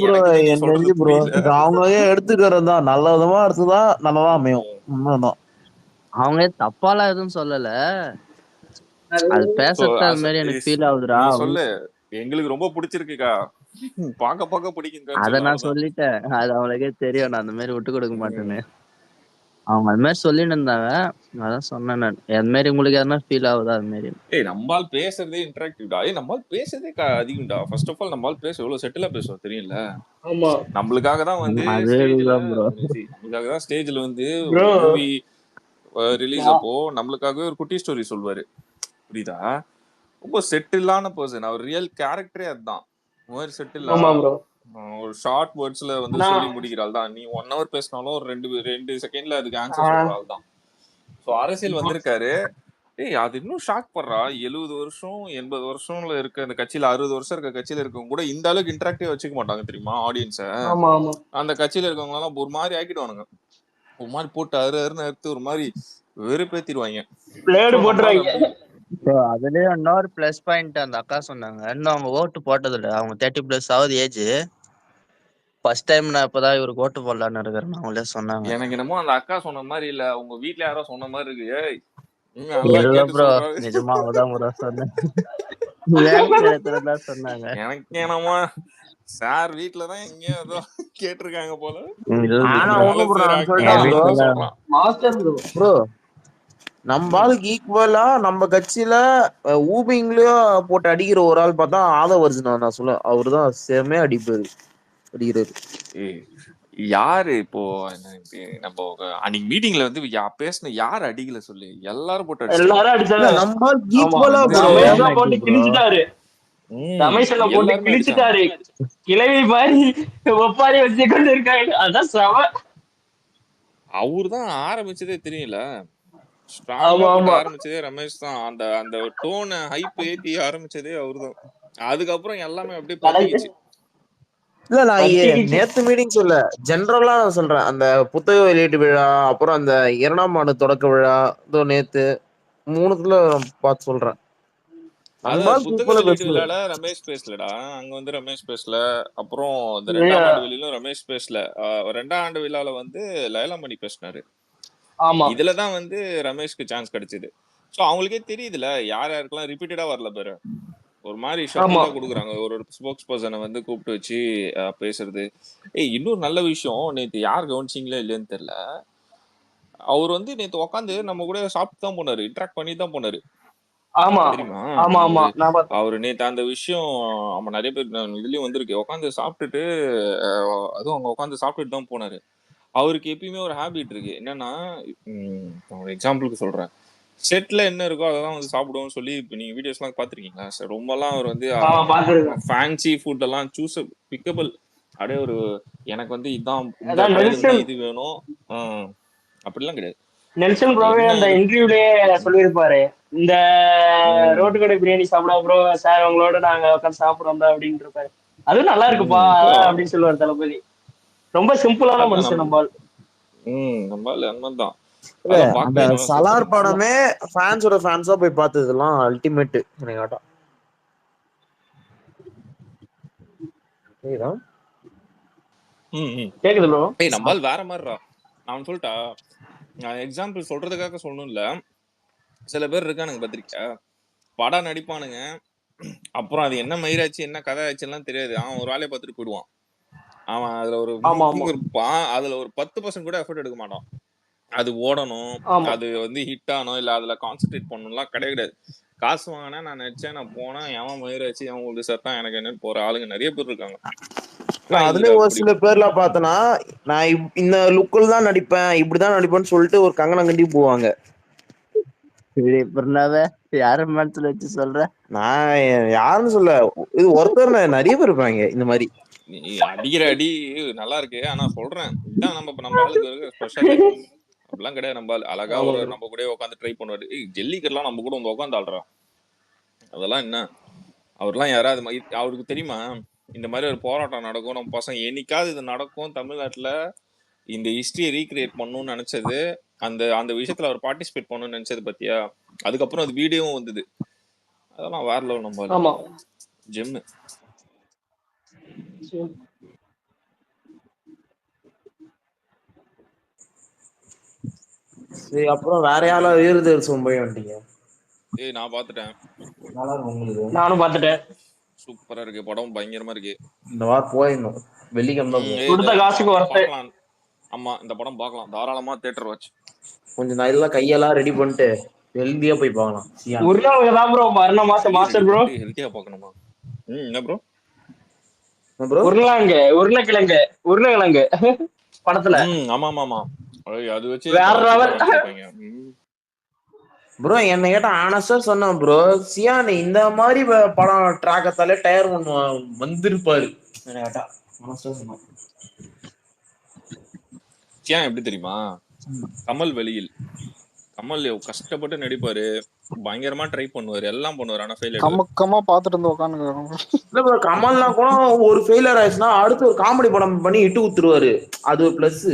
அவங்க எடுத்துக்கிறது தான், நல்ல விதமா எடுத்துதான் நல்லதா அமையும். உண்மைதான். அவங்க தப்பாலாம் எதுவும் சொல்லல, அது பேசுறது அது மாதிரி எனக்கு ஃபீல் ஆகுதுடா. சொல்லு, எங்களுக்கு ரொம்ப பிடிச்சிருக்குக்கா, பாக்க பிடிக்கும். அத நான் சொல்லிட்டேன், அது அவங்களுக்கே தெரியும். நான் அந்த மாதிரி விட்டு கொடுக்க மாட்டேன்னு. அவங்க அது மாதிரி சொல்லிட்டு இருந்தாங்க, அதான் சொன்னேன் நான். அது மாதிரி உங்களுக்கு எதனா ஃபீல் ஆகுதா? அது மாதிரி நம்மால் பேசுறதே இன்டராக்டிவ்டா. நம்மால் பேசுறதே அதிகம்டா. ஃபர்ஸ்ட் ஆஃப் ஆல் நம்மால் பேச எவ்வளவு செட்டிலா பேசுவோம் தெரியும்ல. நம்மளுக்காக தான் வந்து நம்மளுக்காக தான் ஸ்டேஜ்ல வந்து மூவி ரிலீஸ் அப்போ நம்மளுக்காகவே ஒரு குட்டி ஸ்டோரி சொல்வாரு, புரியுதா? ரொம்ப செட்டிலான பர்சன். அவர் ரியல் கேரக்டரே அதுதான். செட்டில் ஒரு ஷார்ட் வேர்ட்ஸ்ல வந்து சொல்லி முடிக்கிறாள் தான். நீ 1 hour பேசினாலும் ஒரு 2 செகண்ட்ல அதுக்கு ஆன்சர் சொல்றாள் தான். ஸோ அரசியல் வந்திருக்காரு. அது இன்னும் ஷாக் பண்றா. 70 வருஷம் 80 வருஷம்ல இருக்க அந்த கட்சியில, 60 வருஷம் இருக்க கட்சியில இருக்கவங்க கூட இந்த அளவுக்கு இன்டராக்டிவ் வச்சுக்க மாட்டாங்க தெரியுமா ஆடியன்ஸ. அந்த கட்சியில இருக்கவங்க எல்லாம் ஒரு மாதிரி ஆக்கிடுவானுங்க. ஒரு மாதிரி போட்டு அறுன்னு அறுத்து ஒரு மாதிரி வெறுப்பேத்திடுவாங்க. பிளேடு ஸோ நம்மளால போட்டுருவாங்க. அப்படி ப்ரோ அதுலயும் இன்னொரு பிளஸ் பாயிண்ட் அந்த அக்கா சொன்னாங்க, இன்னும் அவங்க ஓட்டு போட்டது இல்ல, அவங்க 30+ ஆகுது ஏஜ். ஃபர்ஸ்ட் டைம் நான் இப்பதான் இவருக்கு ஓட்டு போடலான்னு இருக்கிறேன்னு அவங்களே சொன்னாங்க. எனக்கு என்னமோ அந்த அக்கா சொன்ன மாதிரி இல்ல, உங்க வீட்டுல யாரோ சொன்ன மாதிரி இருக்கு. ஏய் நல்லா இல்ல கேட்டு ப்ரோ, சொல்றாரு. நிஜமா அவதான் ப்ரோ சொன்னேன். வேலை செய்யற இடத்துல தான் சொன்னாங்க. எனக்கு என்னமோ சார் வீட்டுலதான் எங்கேயோ ஏதோ கேட்டிருக்காங்க போல. ஆனா வேலை ஒண்ணு ப்ரோ செய்யற நான் அக்கா சொல்லிட்டேன் என் ப்ரோ. அப்படின்னு வீட்டுல சொல்றான். Master bro. ப்ரோ நம்ம ஆளுக்கு ஈக்குவலா நம்ம கட்சியில ஊபிங்லயும் போட்டு அடிக்கிற ஒரு ஆள் பார்த்தா ஆதவர்ஜுனா. நான் சொல்ல அவருதான் செமையா அடிப்பாரு, அடிக்கிறாரு. ஏய் யாரு இப்போ நம்ம அன்னைக்கு மீட்டிங்ல வந்து பேசின யாரு அடிக்கல சொல்லு, எல்லாரும் போட்டு அடிச்சிட்டாங்க. எல்லாரும் இல்ல அடிச்சாங்க. நம்ம ஆளுக்கு ஆமா, ஈக்குவலா ப்ரோ. ரமேஷ் தான் போட்டு கிழிச்சிட்டாரு. ரமேஷ் போட்டு எல்லாருமே அடிச்சாங்க. கிழிச்சிட்டாரு. கிளவி மாதிரி ஒப்பாரி வச்சு கொண்டு இருக்காங்க. அதான் செம. அவரு தான் ஆரம்பிச்சதே தெரியல. ஆமா ஸ்ட்ராங்கா போட்டு ஆமா. ஆரம்பிச்சதே ரமேஷ் தான். அந்த அந்த டோனை ஹைப் ஏத்தி ஆரம்பிச்சதே அவருதான். அதுக்கப்புறம் எல்லாமே அப்படியே கரெக்ட். பத்திக்கிச்சு. இல்ல நான் பத்திக்கிச்சு. நேத்து மீட்டிங் சொல்ல, ஜென்ரலா நான் சொல்றேன். அந்த புத்தக வெளியீட்டு விழா, அப்புறம் அந்த 2ஆம் ஆண்டு தொடக்க விழா, இதோ நேத்து 3த்துல பார்த்து சொல்றேன். அது நம்ம ஆளுக்கு புத்தக ஈக்குவலா வெளியீட்டு பேசல. விழால ரமேஷ் பேசலடா. அங்க வந்து ரமேஷ் பேசல. அப்புறம் இந்த 2ஆம் ஆண்டு வெளியிலும் ரமேஷ் பேசல. 2ஆம் ஆண்டு விழால வந்து லைலாமணி பேசினாரு. ஆமா இதுலதான் வந்து ரமேஷ்க்கு சான்ஸ் கிடைச்சது. சோ அவங்களுக்கே தெரியுதுல யார் யாருக்கெல்லாம் ரிப்பீட்டடா வரல பாரு. ஒரு மாதிரி ஆமா. ஷஃபிளா கொடுக்குறாங்க. ஒரு ஸ்போக்ஸ் பர்சனை வந்து கூப்பிட்டு வச்சு பேசுறது. இன்னொரு நல்ல விஷயம், நேத்து யார் கவனிச்சிங்களோ இல்லைன்னு தெரியல, அவர் வந்து நேத்து உட்காந்து நம்ம கூட சாப்பிட்டு தான் போனாரு, இன்டராக்ட் பண்ணி தான் போனாரு. ஆமா தெரியுமா? ஆமா ஆமா நான் பார்த்தேன். அவரு நேத்து அந்த விஷயம் ஆமா நிறைய பேர் இதுலயும் வந்திருக்கு. உட்காந்து சாப்பிட்டுட்டு அதுவும் அவங்க உட்காந்து சாப்பிட்டுட்டு தான் போனாரு. அவருக்கு எப்பயுமே ஒரு ஹேபிட் இருக்கு. என்னன்னா எக்ஸாம்பிளுக்கு சொல்றேன், செட்ல என்ன இருக்கோ அதெல்லாம் வந்து சாப்பிடுவோம்னு சொல்லி இப்ப நீங்க வீடியோஸ் எல்லாம் பாத்திருக்கீங்களா? ரொம்பலாம் அவர் வந்து பாத்துருக்கேன். ஃபேன்சி ஃபுட் எல்லாம் சூஸ் பிக்கபிள் அப்படியே ஒரு எனக்கு வந்து இதான் இந்த அதான் கடையில இருந்தா நெல்சன் இது வேணும் அப்படிலாம் கிடையாது. நெல்சன் ப்ரோவே என்ன அந்த இருக்கு? இன்டர்வியூலயே சொல்லியிருப்பாரு, இந்த ம், ரோட்டு கடை பிரியாணி சாப்பிட ப்ரோ சார் உங்களோட நாங்க உட்காந்து சாப்பிடுறோம் அப்படின்னு இருப்பாரு. அதுவும் நல்லா இருக்குப்பா அதான் அப்படின்னு சொல்லுவாரு தளபதி. ரொம்ப சிம்பிளான அதான் மனுஷன் நம்ம ஆள். நம்ம அண்ணன் இல்ல அதெல்லாம் அந்த பார்க்கவே நல்லா சலார் சூப்பர். படமே ஃபேன்ஸோட ஃபேன்ஸா போய் பார்த்ததெல்லாம் அல்டிமேட். எனக்கு கேட்டா சரிடா. கேக்குது ப்ரோ. நம்மால் வேற மாதிரிடா. நான் சொல்லிட்டா, நான் எக்ஸாம்பிள் சொல்றதுக்காக சொல்லணும்ல, சில பேர் இருக்கானுங்க பத்திரிக்கை படம் நடிப்பானுங்க, அப்புறம் அது என்ன மயிராச்சு என்ன கதை ஆச்சு எல்லாம் தெரியாது. அவன் ஒரு வேலையை பார்த்துட்டு போயிடுவான். அவன் அதுல ஒரு ஆமா ஆமா இருப்பான், அதுல ஒரு 10% கூட எஃபர்ட் எடுக்க மாட்டான். அது ஓடணும், ஆமா அது வந்து ஹிட் ஆகணும், இல்ல அதுல கான்சென்ட்ரேட் பண்ணணும்லாம் கிடையாது. காசு வாங்கினேன், நான் நடிச்சேன், நான் போனேன், எவன் மயிராச்சு எவன் உங்களுக்கு சத்தான் எனக்கு என்னன்னு போற ஆளுங்க நிறைய பேர் இருக்காங்க. அதுலயும் ஒரு சில பேர்ல பார்த்தனா, நான் இந்த லுக்கில் தான் நடிப்பேன், இப்படிதான் நடிப்பேன்னு சொல்லிட்டு ஒரு கங்கணம் கட்டி போவாங்க. யார மனசுல வச்சு சொல்ற? நான் யாருன்னு சொல்ல, இது ஒருத்தர் நிறைய பேர் இருப்பாங்க இந்த மாதிரி. நீ அடிக்கிற அடி நல்லா இருக்கு, ஆனா சொல்றேன் இதான் நம்ம ஆளுக்கு இருக்க ஸ்பெஷல். அப்படிலாம் கிடையாது. நம்ம அழகா ஒரு நம்ம கூட உட்காந்து ட்ரை பண்ணுவாரு. ஜல்லிக்கட்டுலாம் நம்ம கூட வந்து உட்காந்து ஆடுறா, அதெல்லாம் என்ன அவர்லாம் யாராவது அவருக்கு தெரியுமா இந்த மாதிரி ஒரு போராட்டம் நடக்கும், நம்ம பசங்க என்னைக்காவது இது நடக்கும் தமிழ்நாட்டுல, இந்த ஹிஸ்டரியை ரீக்ரியேட் பண்ணணும்னு நினைச்சது, அந்த அந்த விஷயத்துல அவர் பார்ட்டிசிபேட் பண்ணணும்னு நினைச்சது பத்தியா, அதுக்கப்புறம் அது வீடியோவும் வந்தது. அதெல்லாம் வேற லெவல். நம்ம ஜெம்மு. சரி, அப்புறம் வேற யாராவது வீரதேசம் போய் வந்துட்டீங்க? நான் பாத்துட்டேன். நானும் பாத்துட்டேன். சூப்பரா இருக்கு படம், பயங்கரமா இருக்கு. இந்த வாரம் போயிடணும், வெள்ளிக்கிழமை கொடுத்த காசுக்கு பார்க்கலாம். ஆமா இந்த படம் பார்க்கலாம் தாராளமா, தியேட்டர் வாட்ச். கொஞ்சம் நல்லா கையெல்லாம் ரெடி பண்ணிட்டு ஹெல்தியா போய் பார்க்கலாம். உருளைக்கிழங்கு தான் ப்ரோ வரணும் மாஸ்டர் ப்ரோ. ஹெல்தியா பார்க்கணுமா? என்ன ப்ரோ? உருளைக்கிழங்கு படத்துல. ஆமா ஆமா அது வச்சு ப்ரோ என்ன கேட்டா ஆனஸ்டா சொன்னேன் ப்ரோ, சியான் இந்த மாதிரி படம் ட்ராக்கத்தாலே டயர் ஒன்று வந்திருப்பாரு. என்ன கேட்டா ஆனஸ்டா சொன்னேன். சியான் எப்படி தெரியுமா, கமல் வெளியில் கமல் கஷ்டப்பட்டு நடிப்பாரு, பயங்கரமா ட்ரை பண்ணுவாரு, எல்லாம் பண்ணுவாரு, ஆனா ஃபெயிலியர். கமக்கமா பாத்துட்டு வந்து உட்கார்ந்து. இல்ல ப்ரோ, கமல்னா கூட ஒரு ஃபெயிலியர் ஆயிடுச்சுன்னா அடுத்து ஒரு காமெடி படம் பண்ணி இட்டு குத்துருவாரு, அது ஒரு பிளஸ்.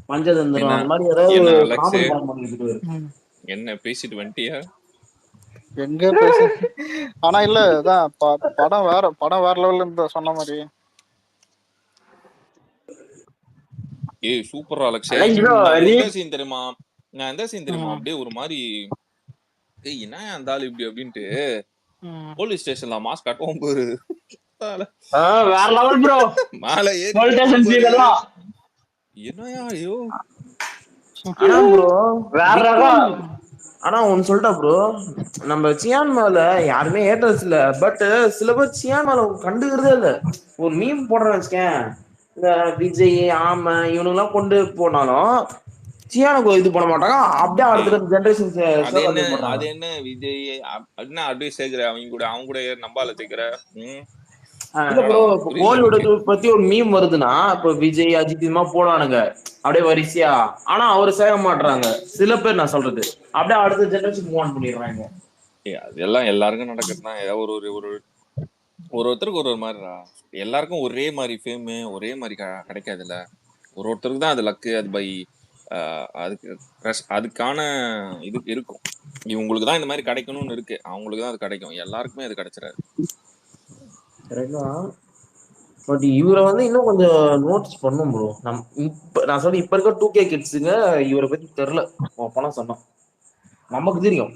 பஞ்சதந்திரம் என்ன அந்த மாதிரி ஏதாவது என்ன ஒரு அலெக்ஸ், காமெடி படம் பண்ணிட்டு ம். என்ன பேசிட்டு வந்துட்டியா? எங்க பேச ஆனா இல்ல இதான் படம் வேற லெவல்ல இருந்தா சொன்ன மாதிரி. ஏய் சூப்பர் அலெக்ஸே. அலெக்ஸ் ப்ரோ நான் எந்த சீன் தெரியுமா, ம். அப்படியே ஒரு மாதிரி ஏய் என்ன அந்த ஆளு இப்படி அப்படின்ட்டு ம். போலீஸ் ஸ்டேஷன்ல மாஸ்க் கட்டவும் போரு வேற லெவல் ப்ரோ. மேல ஏறி போலீஸ் நிப்பான் ஸ்டேஷன் சீன் பாரு. எல்லாம் என்னயா ஐயோ ஆனா ப்ரோ வேற விக்ரம், ரகம். ஆனா ஒன்னு சொல்லிட்டா ப்ரோ, நம்ம சியான் மேல யாருமே ஏட்டர்ஸ் இல்ல, பட் சில பேர் சியான் மேல கண்டுக்கிறதே இல்ல. ஒரு மீம் போடுறேன்னு வச்சுக்கேன், இந்த விஜய் ஆம இவனுங்கெல்லாம் கொண்டு போனாலும் சியானுக்கு இது பண்ண மாட்டாங்க, அப்படியே ஏய் அடுத்த ஜென்ரேஷன் அது என்ன போடுறாங்க. விஜய் என்ன அப்படியே சேர்க்கிற அவங்க கூட நம்பால சேர்க்கிற. இல்ல என்னடா ப்ரோ, உனக்கு இப்போ புரியல கோலிவுட் எனக்கு. பத்தி ஒரு மீம் வருதுன்னா, இப்போ விஜய் அஜித் இதுமா போடுவானுங்க அப்படியே வரிசையா, ஆனா அவரு சேர மாட்டாங்க சில பேர். நான் சொல்றது அப்படியே அடுத்த ஜெனரேஷன் மூவ் ஆன் பண்ணிடுறாங்க. அதெல்லாம் எல்லாருக்கும் நடக்கிறது தான். ஏதாவது ஒரு ஒரு ஒருத்தருக்கு ஒரு மாதிரிடா. எல்லாருக்கும் ஒரே மாதிரி ஃபேம் ஒரே மாதிரி கிடைக்காதுல்ல. ஒருத்தருக்கு தான் அது லக்கு, அது பை அதுக்கு அதுக்கான இது இருக்கும். இவங்களுக்கு தான் இந்த மாதிரி கிடைக்கணும்னு இருக்கு, அவங்களுக்கு தான் அது கிடைக்கும், எல்லாருக்குமே அது கிடைச்சிடாது. பட் இவரை இன்னும் கொஞ்சம் நோட்டீஸ் பண்ணும் ப்ரோ. நான் சொல்றேன், இப்ப இருக்க 2K கிட்ஸுங்க இவரை பத்தி தெரியல. பணம் சொன்னோம் நமக்கு தெரியும்,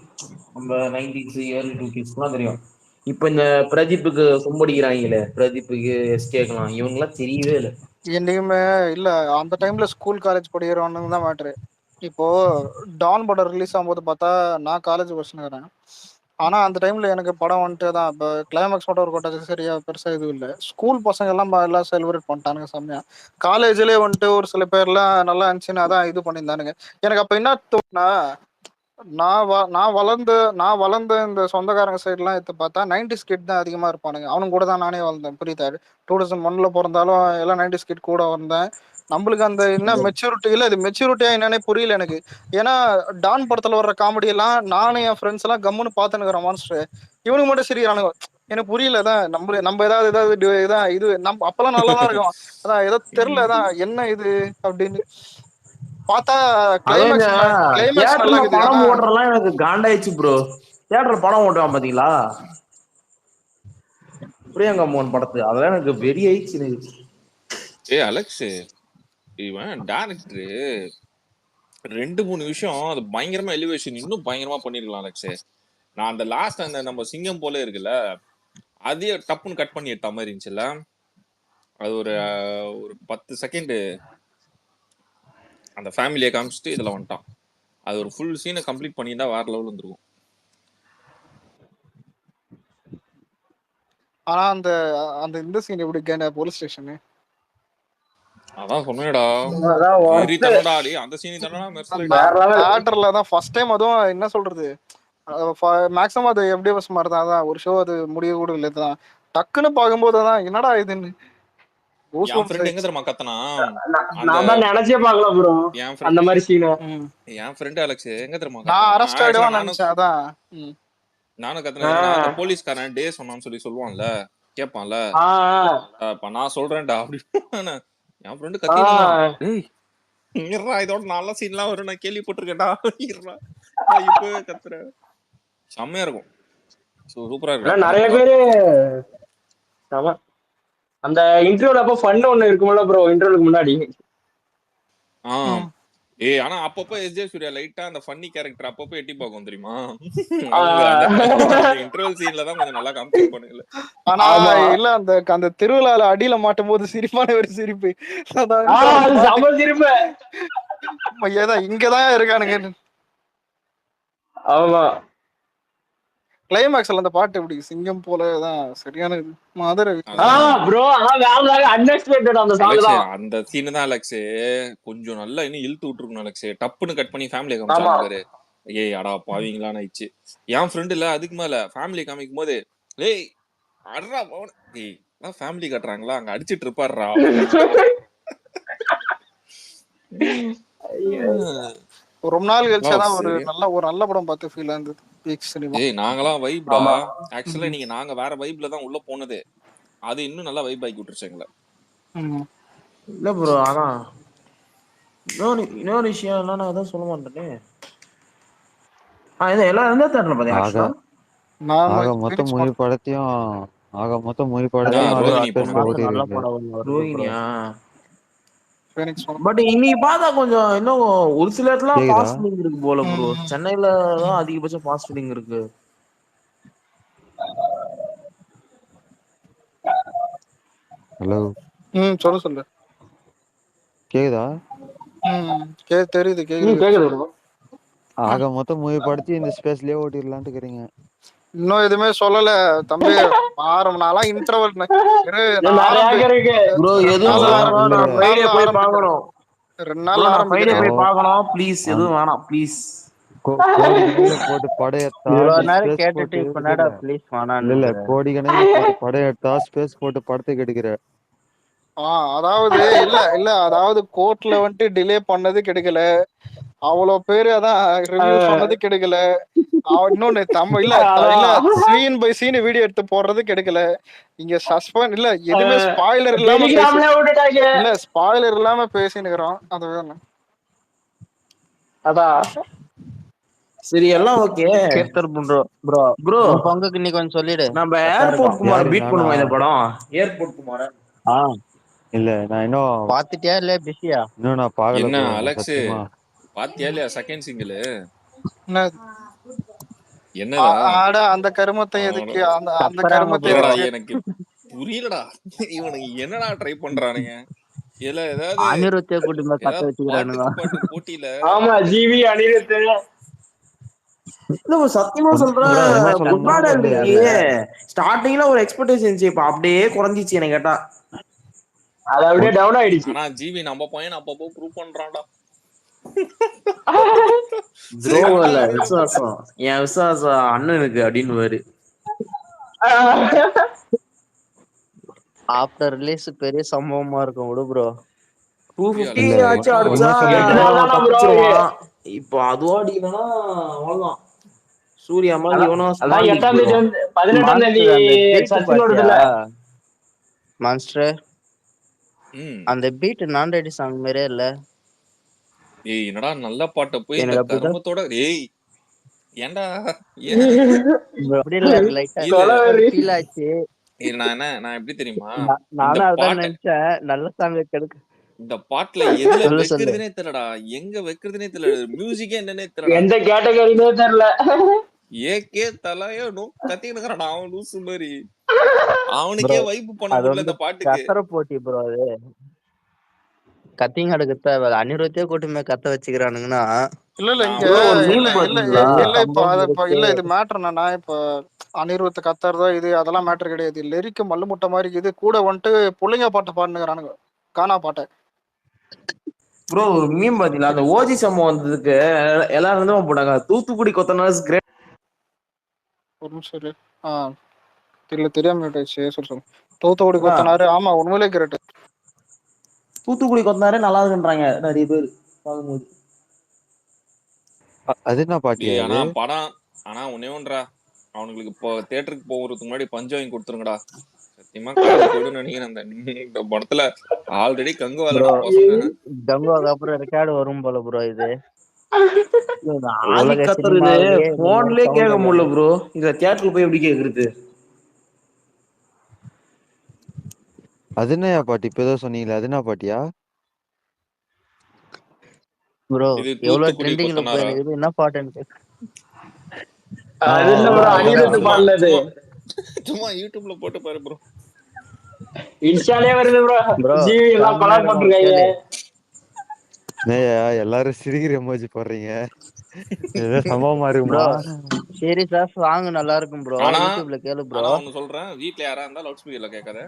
நம்ம 90s ஏர்லி 2Ks தெரியும். இப்ப இந்த பிரதீப்புக்கு சொம்படிக்கிறாங்களே, பிரதீப்புக்கு எஸ்கேக்கலாம், இவங்கெல்லாம் தெரியவே இல்லை. என்னைக்குமே இல்ல. அந்த டைம்ல ஸ்கூல் காலேஜ் படிக்கிறவனுங்க தான் மேட்ரு. இப்போ டான் படம் ரிலீஸ் ஆகும்போது பார்த்தா நான் காலேஜ் படிச்சுக்கிறேன். ஆனா அந்த டைம்ல எனக்கு படம் வந்துட்டு தான் இப்போ கிளைமேக்ஸ் மட்டும் ஒரு கொட்டாச்சு, சரியா பெருசா எதுவும் இல்லை. ஸ்கூல் பசங்க எல்லாம் செலிப்ரேட் பண்ணிட்டானுங்க செம்மையா. காலேஜ்லயே வந்துட்டு ஒரு சில பேர்லாம் நல்லா இருந்துச்சுன்னு அதான் இது பண்ணியிருந்தானுங்க. எனக்கு அப்ப என்ன தோணுனா, நான் வளர்ந்த இந்த சொந்தக்காரங்க சைட்லாம் எடுத்து பார்த்தா 90s கிட் தான் அதிகமா இருப்பானுங்க. அவனுங்க கூட தான் நானே வளர்ந்தேன், புரியுதா? 2001ல பிறந்தாலும் எல்லாம் 90s கிட் கூட வந்தேன். நம்மளுக்கு அந்த என்ன மெச்சூரிட்டி இல்லை, இது மெச்சூரிட்டியா என்னன்னே புரியல எனக்கு. ஏன்னா டான் படத்துல வர்ற காமெடி எல்லாம் நானும் என் ஃப்ரெண்ட்ஸ் எல்லாம் கம்முன்னு பார்த்துனுக்குறேன். மான்ஸ்டர் இவனுக்கு மட்டும் சிரிக்கிறானுங்க. எனக்கு புரியல. தான் நம்ம ஏதாவது இதான் இது நம்ம அப்பெல்லாம் நல்லா தான் இருக்கும். அதான் ஏதோ தெரியல, தான் என்ன இது அப்படின்னு பார்த்தா அதேங்க, கிளைமேக்ஸ் நல்லா தியேட்டர்ல இருக்குது. ஆனா படம் ஓட்டுறலாம் எனக்கு காண்டாயிடுச்சு ப்ரோ. தியேட்டர்ல படம் ஓட்டுவான் பாத்தீங்களா, பிரியங்கா மோகன் படத்து, அதெல்லாம் எனக்கு வெறி ஆயிடுச்சு. அலெக்ஸ், இவன் டேரக்டரு 2-3 விஷயம் அது பயங்கரமா எலிவேஷன் இன்னும் பயங்கரமா பண்ணிருக்கலாம் அலெக்ஸ். நான் அந்த லாஸ்ட் அந்த நம்ம சிங்கம் போல இருக்குல்ல, அதையே டப்புன்னு கட் பண்ணி எடுத்த மாதிரி இருந்துச்சுல்ல. அது ஒரு 10 செகண்ட் அந்த ஃபேமிலியை காமிச்சிட்டு இதுல வந்துட்டான். அது ஒரு ஃபுல் சீனை கம்ப்ளீட் பண்ணியிருந்தா வேற லெவல் வந்துருக்கும். ஆனா அந்த அந்த இந்த சீன் எப்படி போலீஸ் ஸ்டேஷன், அதான் சொன்னேடா, அதான் வெறி worth. தன்னடா அந்த சீனி தானடா மெர்சல். வேற level. தியேட்டர்ல தான் ஃபர்ஸ்ட் டைம். அதுவும் என்ன சொல்றது, மேக்ஸிமம் அது எப்படி பஸ் மாதிரி தான். அதான் ஒரு ஷோ அது முடிய கூட இல்லை தான். டக்குன்னு பார்க்கும்போது தான் என்னடா இதுன்னு என் ஃப்ரெண்ட் எங்க தெரியுமா கத்தனா, நான் தான் நினைச்சே பார்க்கல ப்ரோ என் அந்த ஃப்ரெண்ட் மாதிரி சீன். என் ஃப்ரெண்ட் அலெக்ஸ் எங்க தெரியுமா நான் அரெஸ்ட் ஆயிடுவான்னு கத்தனா, நினைச்சேன். அதான் நானும் கத்துனேன். அந்த போலீஸ்காரன் டே சொன்னான்னு சொல்லுவான்ல, கேட்பான்ல, அப்ப நான் சொல்றேன்டா அப்படின்னு என் ஃப்ரெண்டு கத்தி. இதோட நல்ல சீன்லாம் வரும் நான் கேள்விப்பட்டிருக்கேன்டா. இப்போ கத்துறேன், செம்மையா இருக்கும், சூப்பரா இருக்கும். நிறைய பேரு அந்த இன்டர்வியூல அப்ப ஃபன் ஒண்ணு இருக்கும்ல ப்ரோ, இன்டர்வியூக்கு முன்னாடி. ஆனா அப்பப்போ எஸ்.ஜே. சூர்யா லைட்டா அந்த ஃபன்னி கேரக்டர் அப்பப்போ எட்டி பார்க்கும் தெரியுமா. இன்டர்வல் சீன்ல தான் கொஞ்சம் நல்லா காமிச்சு பண்ணுங்க. ஆனா இல்ல அந்த அந்த திருவிழால அடியில மாட்டும் போது சிரிப்பான ஒரு சிரிப்பு. சிரிப்பு ஏதான் இங்கதான் இருக்கானுங்க. ஆமா, கிளைமேக்ஸ்ல அந்த பாட்டு எப்படி சிங்கம் போலதான் சரியான மதுரை. ப்ரோ அன்எக்ஸ்பெக்டட் அந்த சாங் தான். அந்த சீன் தான் அலெக்ஸ் கொஞ்சம் நல்லா இன்னும் இழுத்து விட்டுருக்கணும் அலெக்ஸ். டப்புன்னு கட் பண்ணி ஃபேமிலியை காமிச்சாங்க பாரு. ஏய் அடா பாவீங்களான்னு ஆயிடுச்சு. என் ஃப்ரெண்ட் இல்ல அதுக்கு மேல ஃபேமிலி காமிக்கும் போது ஏய் அடா ஏய் ஃபேமிலி கட்டுறாங்களா அங்க அடிச்சிட்டு இருப்பாருடா. ரொம்ப நாள் கழிச்சாதான் ஒரு நல்ல படம் பார்த்து ஃபீல் ஆனது. நாங்களாம் வைப்டா. ஆக்சுவலா நாங்க வேற வைப்ல தான் உள்ள போனது. அது இன்னும் நல்லா வைப் ஆக்கி விட்டுருச்சு எங்களை. இல்ல ப்ரோ, ஆனா இன்னொரு விஷயம் என்ன, நான் எதுவும் சொல்ல மாட்டேனே. இது எல்லாரும் எந்த தேட்டர்ல பாத்தீங்க ஆக ஆக்சுவலா? ஆக மொத்தம் மூவி படத்தையும் அதான் ப்ரோ ரோஹிணி ஆர்ட் அடுத்த போனோம். மாசம் நல்ல ஓட்டிடுவீங்க. படம் ஒண்ணு வருது ப்ரோ. ரோஹிணியா? ஃபீனிக்ஸ் போனோம். பட் இன்னைக்கு பார்த்தா கொஞ்சம் இன்னும் ஒரு சில இடத்துல கேக்குதா? ஃபாஸ்ட் ஃபுட்டிங் இருக்கு போல ப்ரோ. சென்னையில தான் அதிகபட்சம் ஃபாஸ்ட் ஃபுட்டிங் இருக்கு. ஹலோ சொல்லு. கேக்குதா? தெரியுது கேக்குது ப்ரோ. ஆக மொத்தம் மூவி படத்தையும் இந்த ஸ்பேஸ்லயே ஓட்டிடலான்ட்டு இருக்கிறீங்க. இன்னும் எதுவுமே சொல்லல தம்பி. நாளா இன்டர்வல் நிறைய இருக்கு ப்ரோ எதுவும் அவ்வளோ சொல்லாம இல்ல நான் இல்ல. ஃப்ரைடே போய் பார்க்கணும். 2 ப்ரோ நாள்ல நான் ஃப்ரைடே ஆரம்பிக்கிறேன். போய் ஓ பார்க்கணும் ப்ளீஸ். அந்த எதுவும் வேணாம் ப்ளீஸ். கோடி கணக்குல போட்டு படம் எடுத்தா இவ்வளவு நேரம் ஸ்பேஸ் கேட்டுட்டு போட்டு இப்ப இல்ல என்னடா இல்ல ப்ளீஸ் இல்ல இல்ல வேணான்னு. கோடி கணக்குல போட்டு படம் எடுத்தா ஸ்பேஸ் போட்டு படத்தை கெடுக்கிற. அதாவது அதாவது கோர்ட்ல வந்துட்டு டிலே பண்ணது கெடுக்கல. அவ்வளவு பேரு அதான் ரிவ்யூ சொன்னது கெடுக்கல. இன்னொன்னு சீன் பை சீன் வீடியோ எடுத்து போடுறது கெடுக்கல. இங்க சஸ்பெண்ட் இல்ல எதுவுமே ஸ்பாயிலர் இல்லாம ஸ்பாயிலர் இல்லாம பேசினுக்கிறோம். அது வேணும். அதான் சரி எல்லாம் okay copter bro bro bro. உன் பங்குக்கு நீ கொஞ்சம் சொல்லிடு. நம்ம கரெக்டா ஏர்போர்ட் இருக்கும். குமார் யாரு பீட் நானா? பண்ணுவோம் இந்த படம். ஏர்போர்ட் குமார் இல்ல நான் இன்னும் பாத்துட்டியா இல்ல பிஸியா? நான் பாக்கல என்ன ப்ரோ அலெக்ஸ் சத்தியமா. பாத்தியா இல்லையா செகண்ட் சிங்கிள்? என்ன? என்னடா அந்த கருமத்தை அவனோட எதுக்கு அந்த அந்த கத்துறாங்க கருமத்தை ப்ரோ. இல்லடா எதுக்கு? எனக்கு புரியலடா. இவனுக்கு என்னடா ட்ரை பண்றானுங்க? இதுல ஏதாவது அனிருத்திய கூட்டி போய் கத்த வச்சுக்கிறானுங்க. பாட்டுக்கு போட்டியில ஆமா ஜிவி அனிருத். இல்ல சத்தியமா சொல்றேன். ப்ரோ என்ன குட் சொல்லணும்னா பேட் இந்த இருந்துச்சு. ஸ்டார்டிங்ல ஒரு எக்ஸ்பெக்டேஷன் இருந்துச்சு. இப்ப அப்படியே குறைஞ்சிச்சு என்ன கேட்டா. அது அப்படியே டவுன் ஆயிடுச்சு. ஆனா ஜிவி நம்ம பையன் அப்பப்போ ப்ரூவ் பண்றான்டா. ப்ரோ செம்ம இல்ல அனிருத். விசுவாசம். என் விசுவாசம் அண்ணனுக்கு அப்படின்னு. ஆஃப்டர் ரிலீஸ் பெரிய சம்பவமா இருக்கும் விடு ப்ரோ. 250 இல்ல ஆச்சு அடிச்சா உண்மை 8 சொல்லணும்னா நாள் தானா ப்ரோ? தப்பிச்சிருவான். இப்போ அதுவும் அடிக்கலன்னா அவ்வளவுதான். சூர்யா மாதிரி இவனும் அதான் ஸ்பான் லீக் 8ஆம் தேதி போயிடும். 18ஆம் தேதி மான்ஸ்டர் அந்த பீட் சச்சின் பாத்தியா? வருதுல. மான்ஸ்டர் ம் அந்த பீட் நான்டடி சாங் மாதிரியே இல்ல. ஏய் என்னடா நல்ல பாட்டை போய் இந்த எனக்கு அப்படிதான் கருமத்தோட ஏய் ஏன்டா ஏன் அப்படி இல்ல லைட்டா இல்ல ஒரு ஃபீல் ஆச்சு. நான் எப்படி தெரியுமா இந்த நானும் அதான் பாட்டை நினைச்சேன். நல்ல சாங் கெடுக்கு. இந்த பாட்டுல எதுல சொல்லு சொல்லு. வைக்கிறதுனே தெரியலடா. எங்க வைக்கிறதுனே தெரியல. மியூசிக்கே என்னன்னே தெரியலடா. எந்த கேட்டகரினே தெரியல. ஏகே தலையோ நோ கத்தின்னு இருக்கிறான் அவன் லூசு மாதிரி. ப்ரோ அவனுக்கே வைப்பு பண்ண அது முடியல வந்து இந்த பாட்டுக்கு. கத்தர போட்டி ப்ரோ. அது கத்திங் அடுக்க தேவை. அனிருத்தே கூட்டமே கத்த வச்சுக்கிறானுங்கன்னா இல்ல நான் இங்க ப்ரோ ஒரு உண்மையா மீம் இல்ல சொல்றேன். இல்ல பாத்தீங்களா? பெரிய இல்ல இப்ப சம்பவம் இருக்கு. இல்ல இது மேட்டர் என்னன்னா இப்ப அனிருத் கத்துறதோ இது அதெல்லாம் மேட்டர் கிடையாது. லிரிக்கு மல்லு முட்டை மாதிரி இது கூட வந்துட்டு புள்ளைங்க பாட்டை பாடுனுங்கிறானுங்க. கானா பாட்டை. ப்ரோ ஒரு மீம் பாத்தீங்களா? அந்த ஓஜி சம்பவம் வந்ததுக்கு எல்லாரும் வந்து போட்டாங்க. தூத்துக்குடி கொத்தனார்ஸ் கிரேட். ஒரு நிமிஷம் இரு. இல்ல தெரியாம ஆயிடுச்சு. சொல்லு. தூத்துக்குடி கொத்தனாரு. ஆமா உண்மையிலே கிரேட். தூத்துக்குடி கொத்தனாரே நல்லா இருக்குன்றாங்க நிறைய பேர் பார்க்கும்போது. அது என்ன பாட்டியா டேய் அது? ஆனா ஒன்னே ஒன்றா அவனுங்களுக்கு இப்போ தியேட்டருக்கு போகிறதுக்கு முன்னாடி பஞ்சு வாங்கி கொடுத்துருங்கடா. சத்தியமா காது போயிடும்னு நினைக்கிறேன். இந்த படத்துல ஆல்ரெடி கங்கு ப்ரோ வாழடா பசங்க. கங்குவாக்கு அப்புறம் ரெக்கார்டு வரும் போல ப்ரோ. இது ஆதி உலக கத்துறது சினிமாவிலேயே இந்த மாதிரி போன்லயே சவுண்ட் கேட்க முடியல ரெக்கார்டு. ப்ரோ. இத தியேட்டருக்கு போய் எப்படி கேக்குறது? அது என்னயா பாட்டி இப்ப ஏதோ சொன்னீங்களே அது என்ன பாட்டியா? ப்ரோ இது எவ்வளவு தூத்துக்குடி ட்ரெண்டிங்ல கொத்தனாரா? போயிருக்கு. என்ன பாட்டுன்னு அது இல்ல ப்ரோ, சும்மா அனிருத் சும்மா பாடினது. சும்மா சும்மா யூடியூப்ல போட்டு பாரு ப்ரோ. இன்ஸ்டாலே வருது ப்ரோ. ப்ரோ ஜிவி எல்லாம் செம்மையா கொலாப் இருக்கும் போட்டிருக்காங்க. கேளு. ஏயா எல்லாரும் சிரிக்கிற எமோஜி போடுறீங்க. ஏதோ சம்பவமா இருக்குமா? ப்ரோ சீரியஸா சாங் நல்லா இருக்கும் ப்ரோ. ஆனா யூடியூப்ல கேளு ப்ரோ. ஆனா ஒண்ணு சொல்றேன். வீட்ல யாரா இருந்தா லவுட் ஸ்பீக்கர்ல கேட்காத.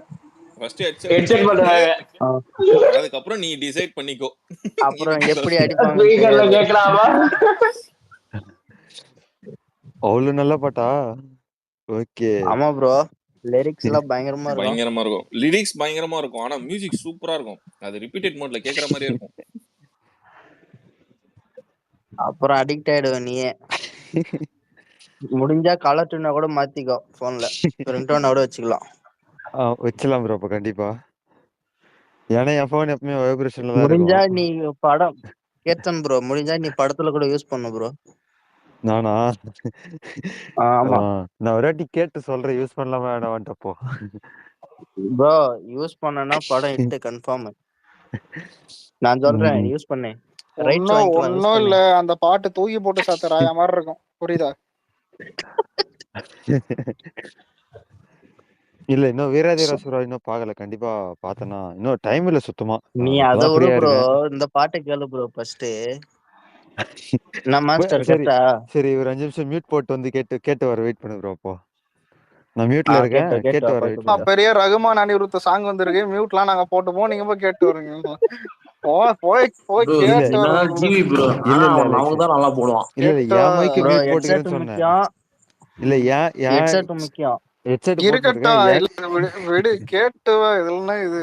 ஃபர்ஸ்ட் ஹெட்செட்ல ஹெட்செட் கேட்டுட்டு பண்றாங்க. அதுக்கப்புறம் நீ டிசைட் பண்ணிக்கோ. அப்புறம் இதுக்கு எப்படி தகுந்த அடிப்பாங்கன்னு ஸ்பீக்கர்ல தெரியாது. கேட்கலாமா? அவ்வளவு நல்ல பாட்டா? ஓகே. ஆமா ப்ரோ லிரிக்ஸ் எல்லாம் பயங்கரமா இருக்கும். பயங்கரமா இருக்கும். லிரிக்ஸ் பயங்கரமா இருக்கும். ஆனா மியூசிக் சூப்பரா இருக்கும். அது ரிப்பீட்டட் மோட்ல கேக்குற மாதிரியே இருக்கும். அப்புறம் அடிக்ட் ஆயிடுவ நீயே. முடிஞ்சா கலர் டூனா கூட மாத்திக்கோ. போன்ல ரிங்டோன் கூட வச்சுக்கலாம். வச்சலாம் ப்ரோ அப்ப கண்டிப்பா. ஏன்னா என் ஃபோன் எப்பவுமே வைப்ரேஷன்ல தான் முடிஞ்சா இருக்கும். நீ படம் கேத்தன் ப்ரோ, முடிஞ்சா நீ படத்துல கூட யூஸ் பண்ணு ப்ரோ. நானா? ஆமா நான் ஒரு வாட்டி கேட்டு சொல்றேன், யூஸ் பண்ணலாமா வேணாமான்ட்டப்போ. ப்ரோ, யூஸ் பண்ணனா படம் ஹிட் கன்ஃபார்ம். நான் சொல்றேன் யூஸ் பண்ணு. ரைட்ஸ் வாங்கிக்கலாம், யூஸ் ஒன்னும் பண்ணு. இல்ல, அந்த பாட்டு தூக்கி போட்டு சாத்த ராயா மாதிரி இருக்கும், புரியுதா? இல்ல இன்னும் வீராதீரா சூரா இன்னும் பாக்கல. கண்டிப்பா பார்த்தேன்னா இன்னும் டைம் இல்ல சுத்தமா. நீ அத இப்பதான் விடு ஃப்ரீயா ப்ரோ, இருக்கேன். இந்த பாட்டை கேளு ப்ரோ ஃபர்ஸ்ட். நான் மாஸ்டர் சரி கரெக்டா? சரி, ஒரு 5 நிமிஷம் மியூட் போட்டு வந்து கேட்டு வர வெயிட் பண்ணு ப்ரோ. அப்போ நான் மியூட்ல இருக்கேன், கேட்டு கேட்டு வர போயிட்டு வெயிட் பண்ணு. பெரிய ரகுமான் அனிருத்த சாங் வந்திருக்கு, மியூட்லாம் நாங்க போட்டுப்போம், நீங்க போய் கேட்டு வருங்க. போய் ப்ரோ கேட்டு என்னதான் ஜிவி ப்ரோ, இல்ல ஆனா இல்ல அவன் நமக்கு தான் நல்லா போடுவான். இல்ல இல்ல, என் மைக்கு ப்ரோ. மியூட் ஹெட்செட் போட்டுக்கிறேன்னு சொன்னேன். முக்கியம், இல்ல ஏன் ஹெட்செட் முக்கியம். ஹெட்செட் போட்டுருக்கேன். இருக்கட்டும், இல்ல விடு கேட்டு இதெல்லாம் இது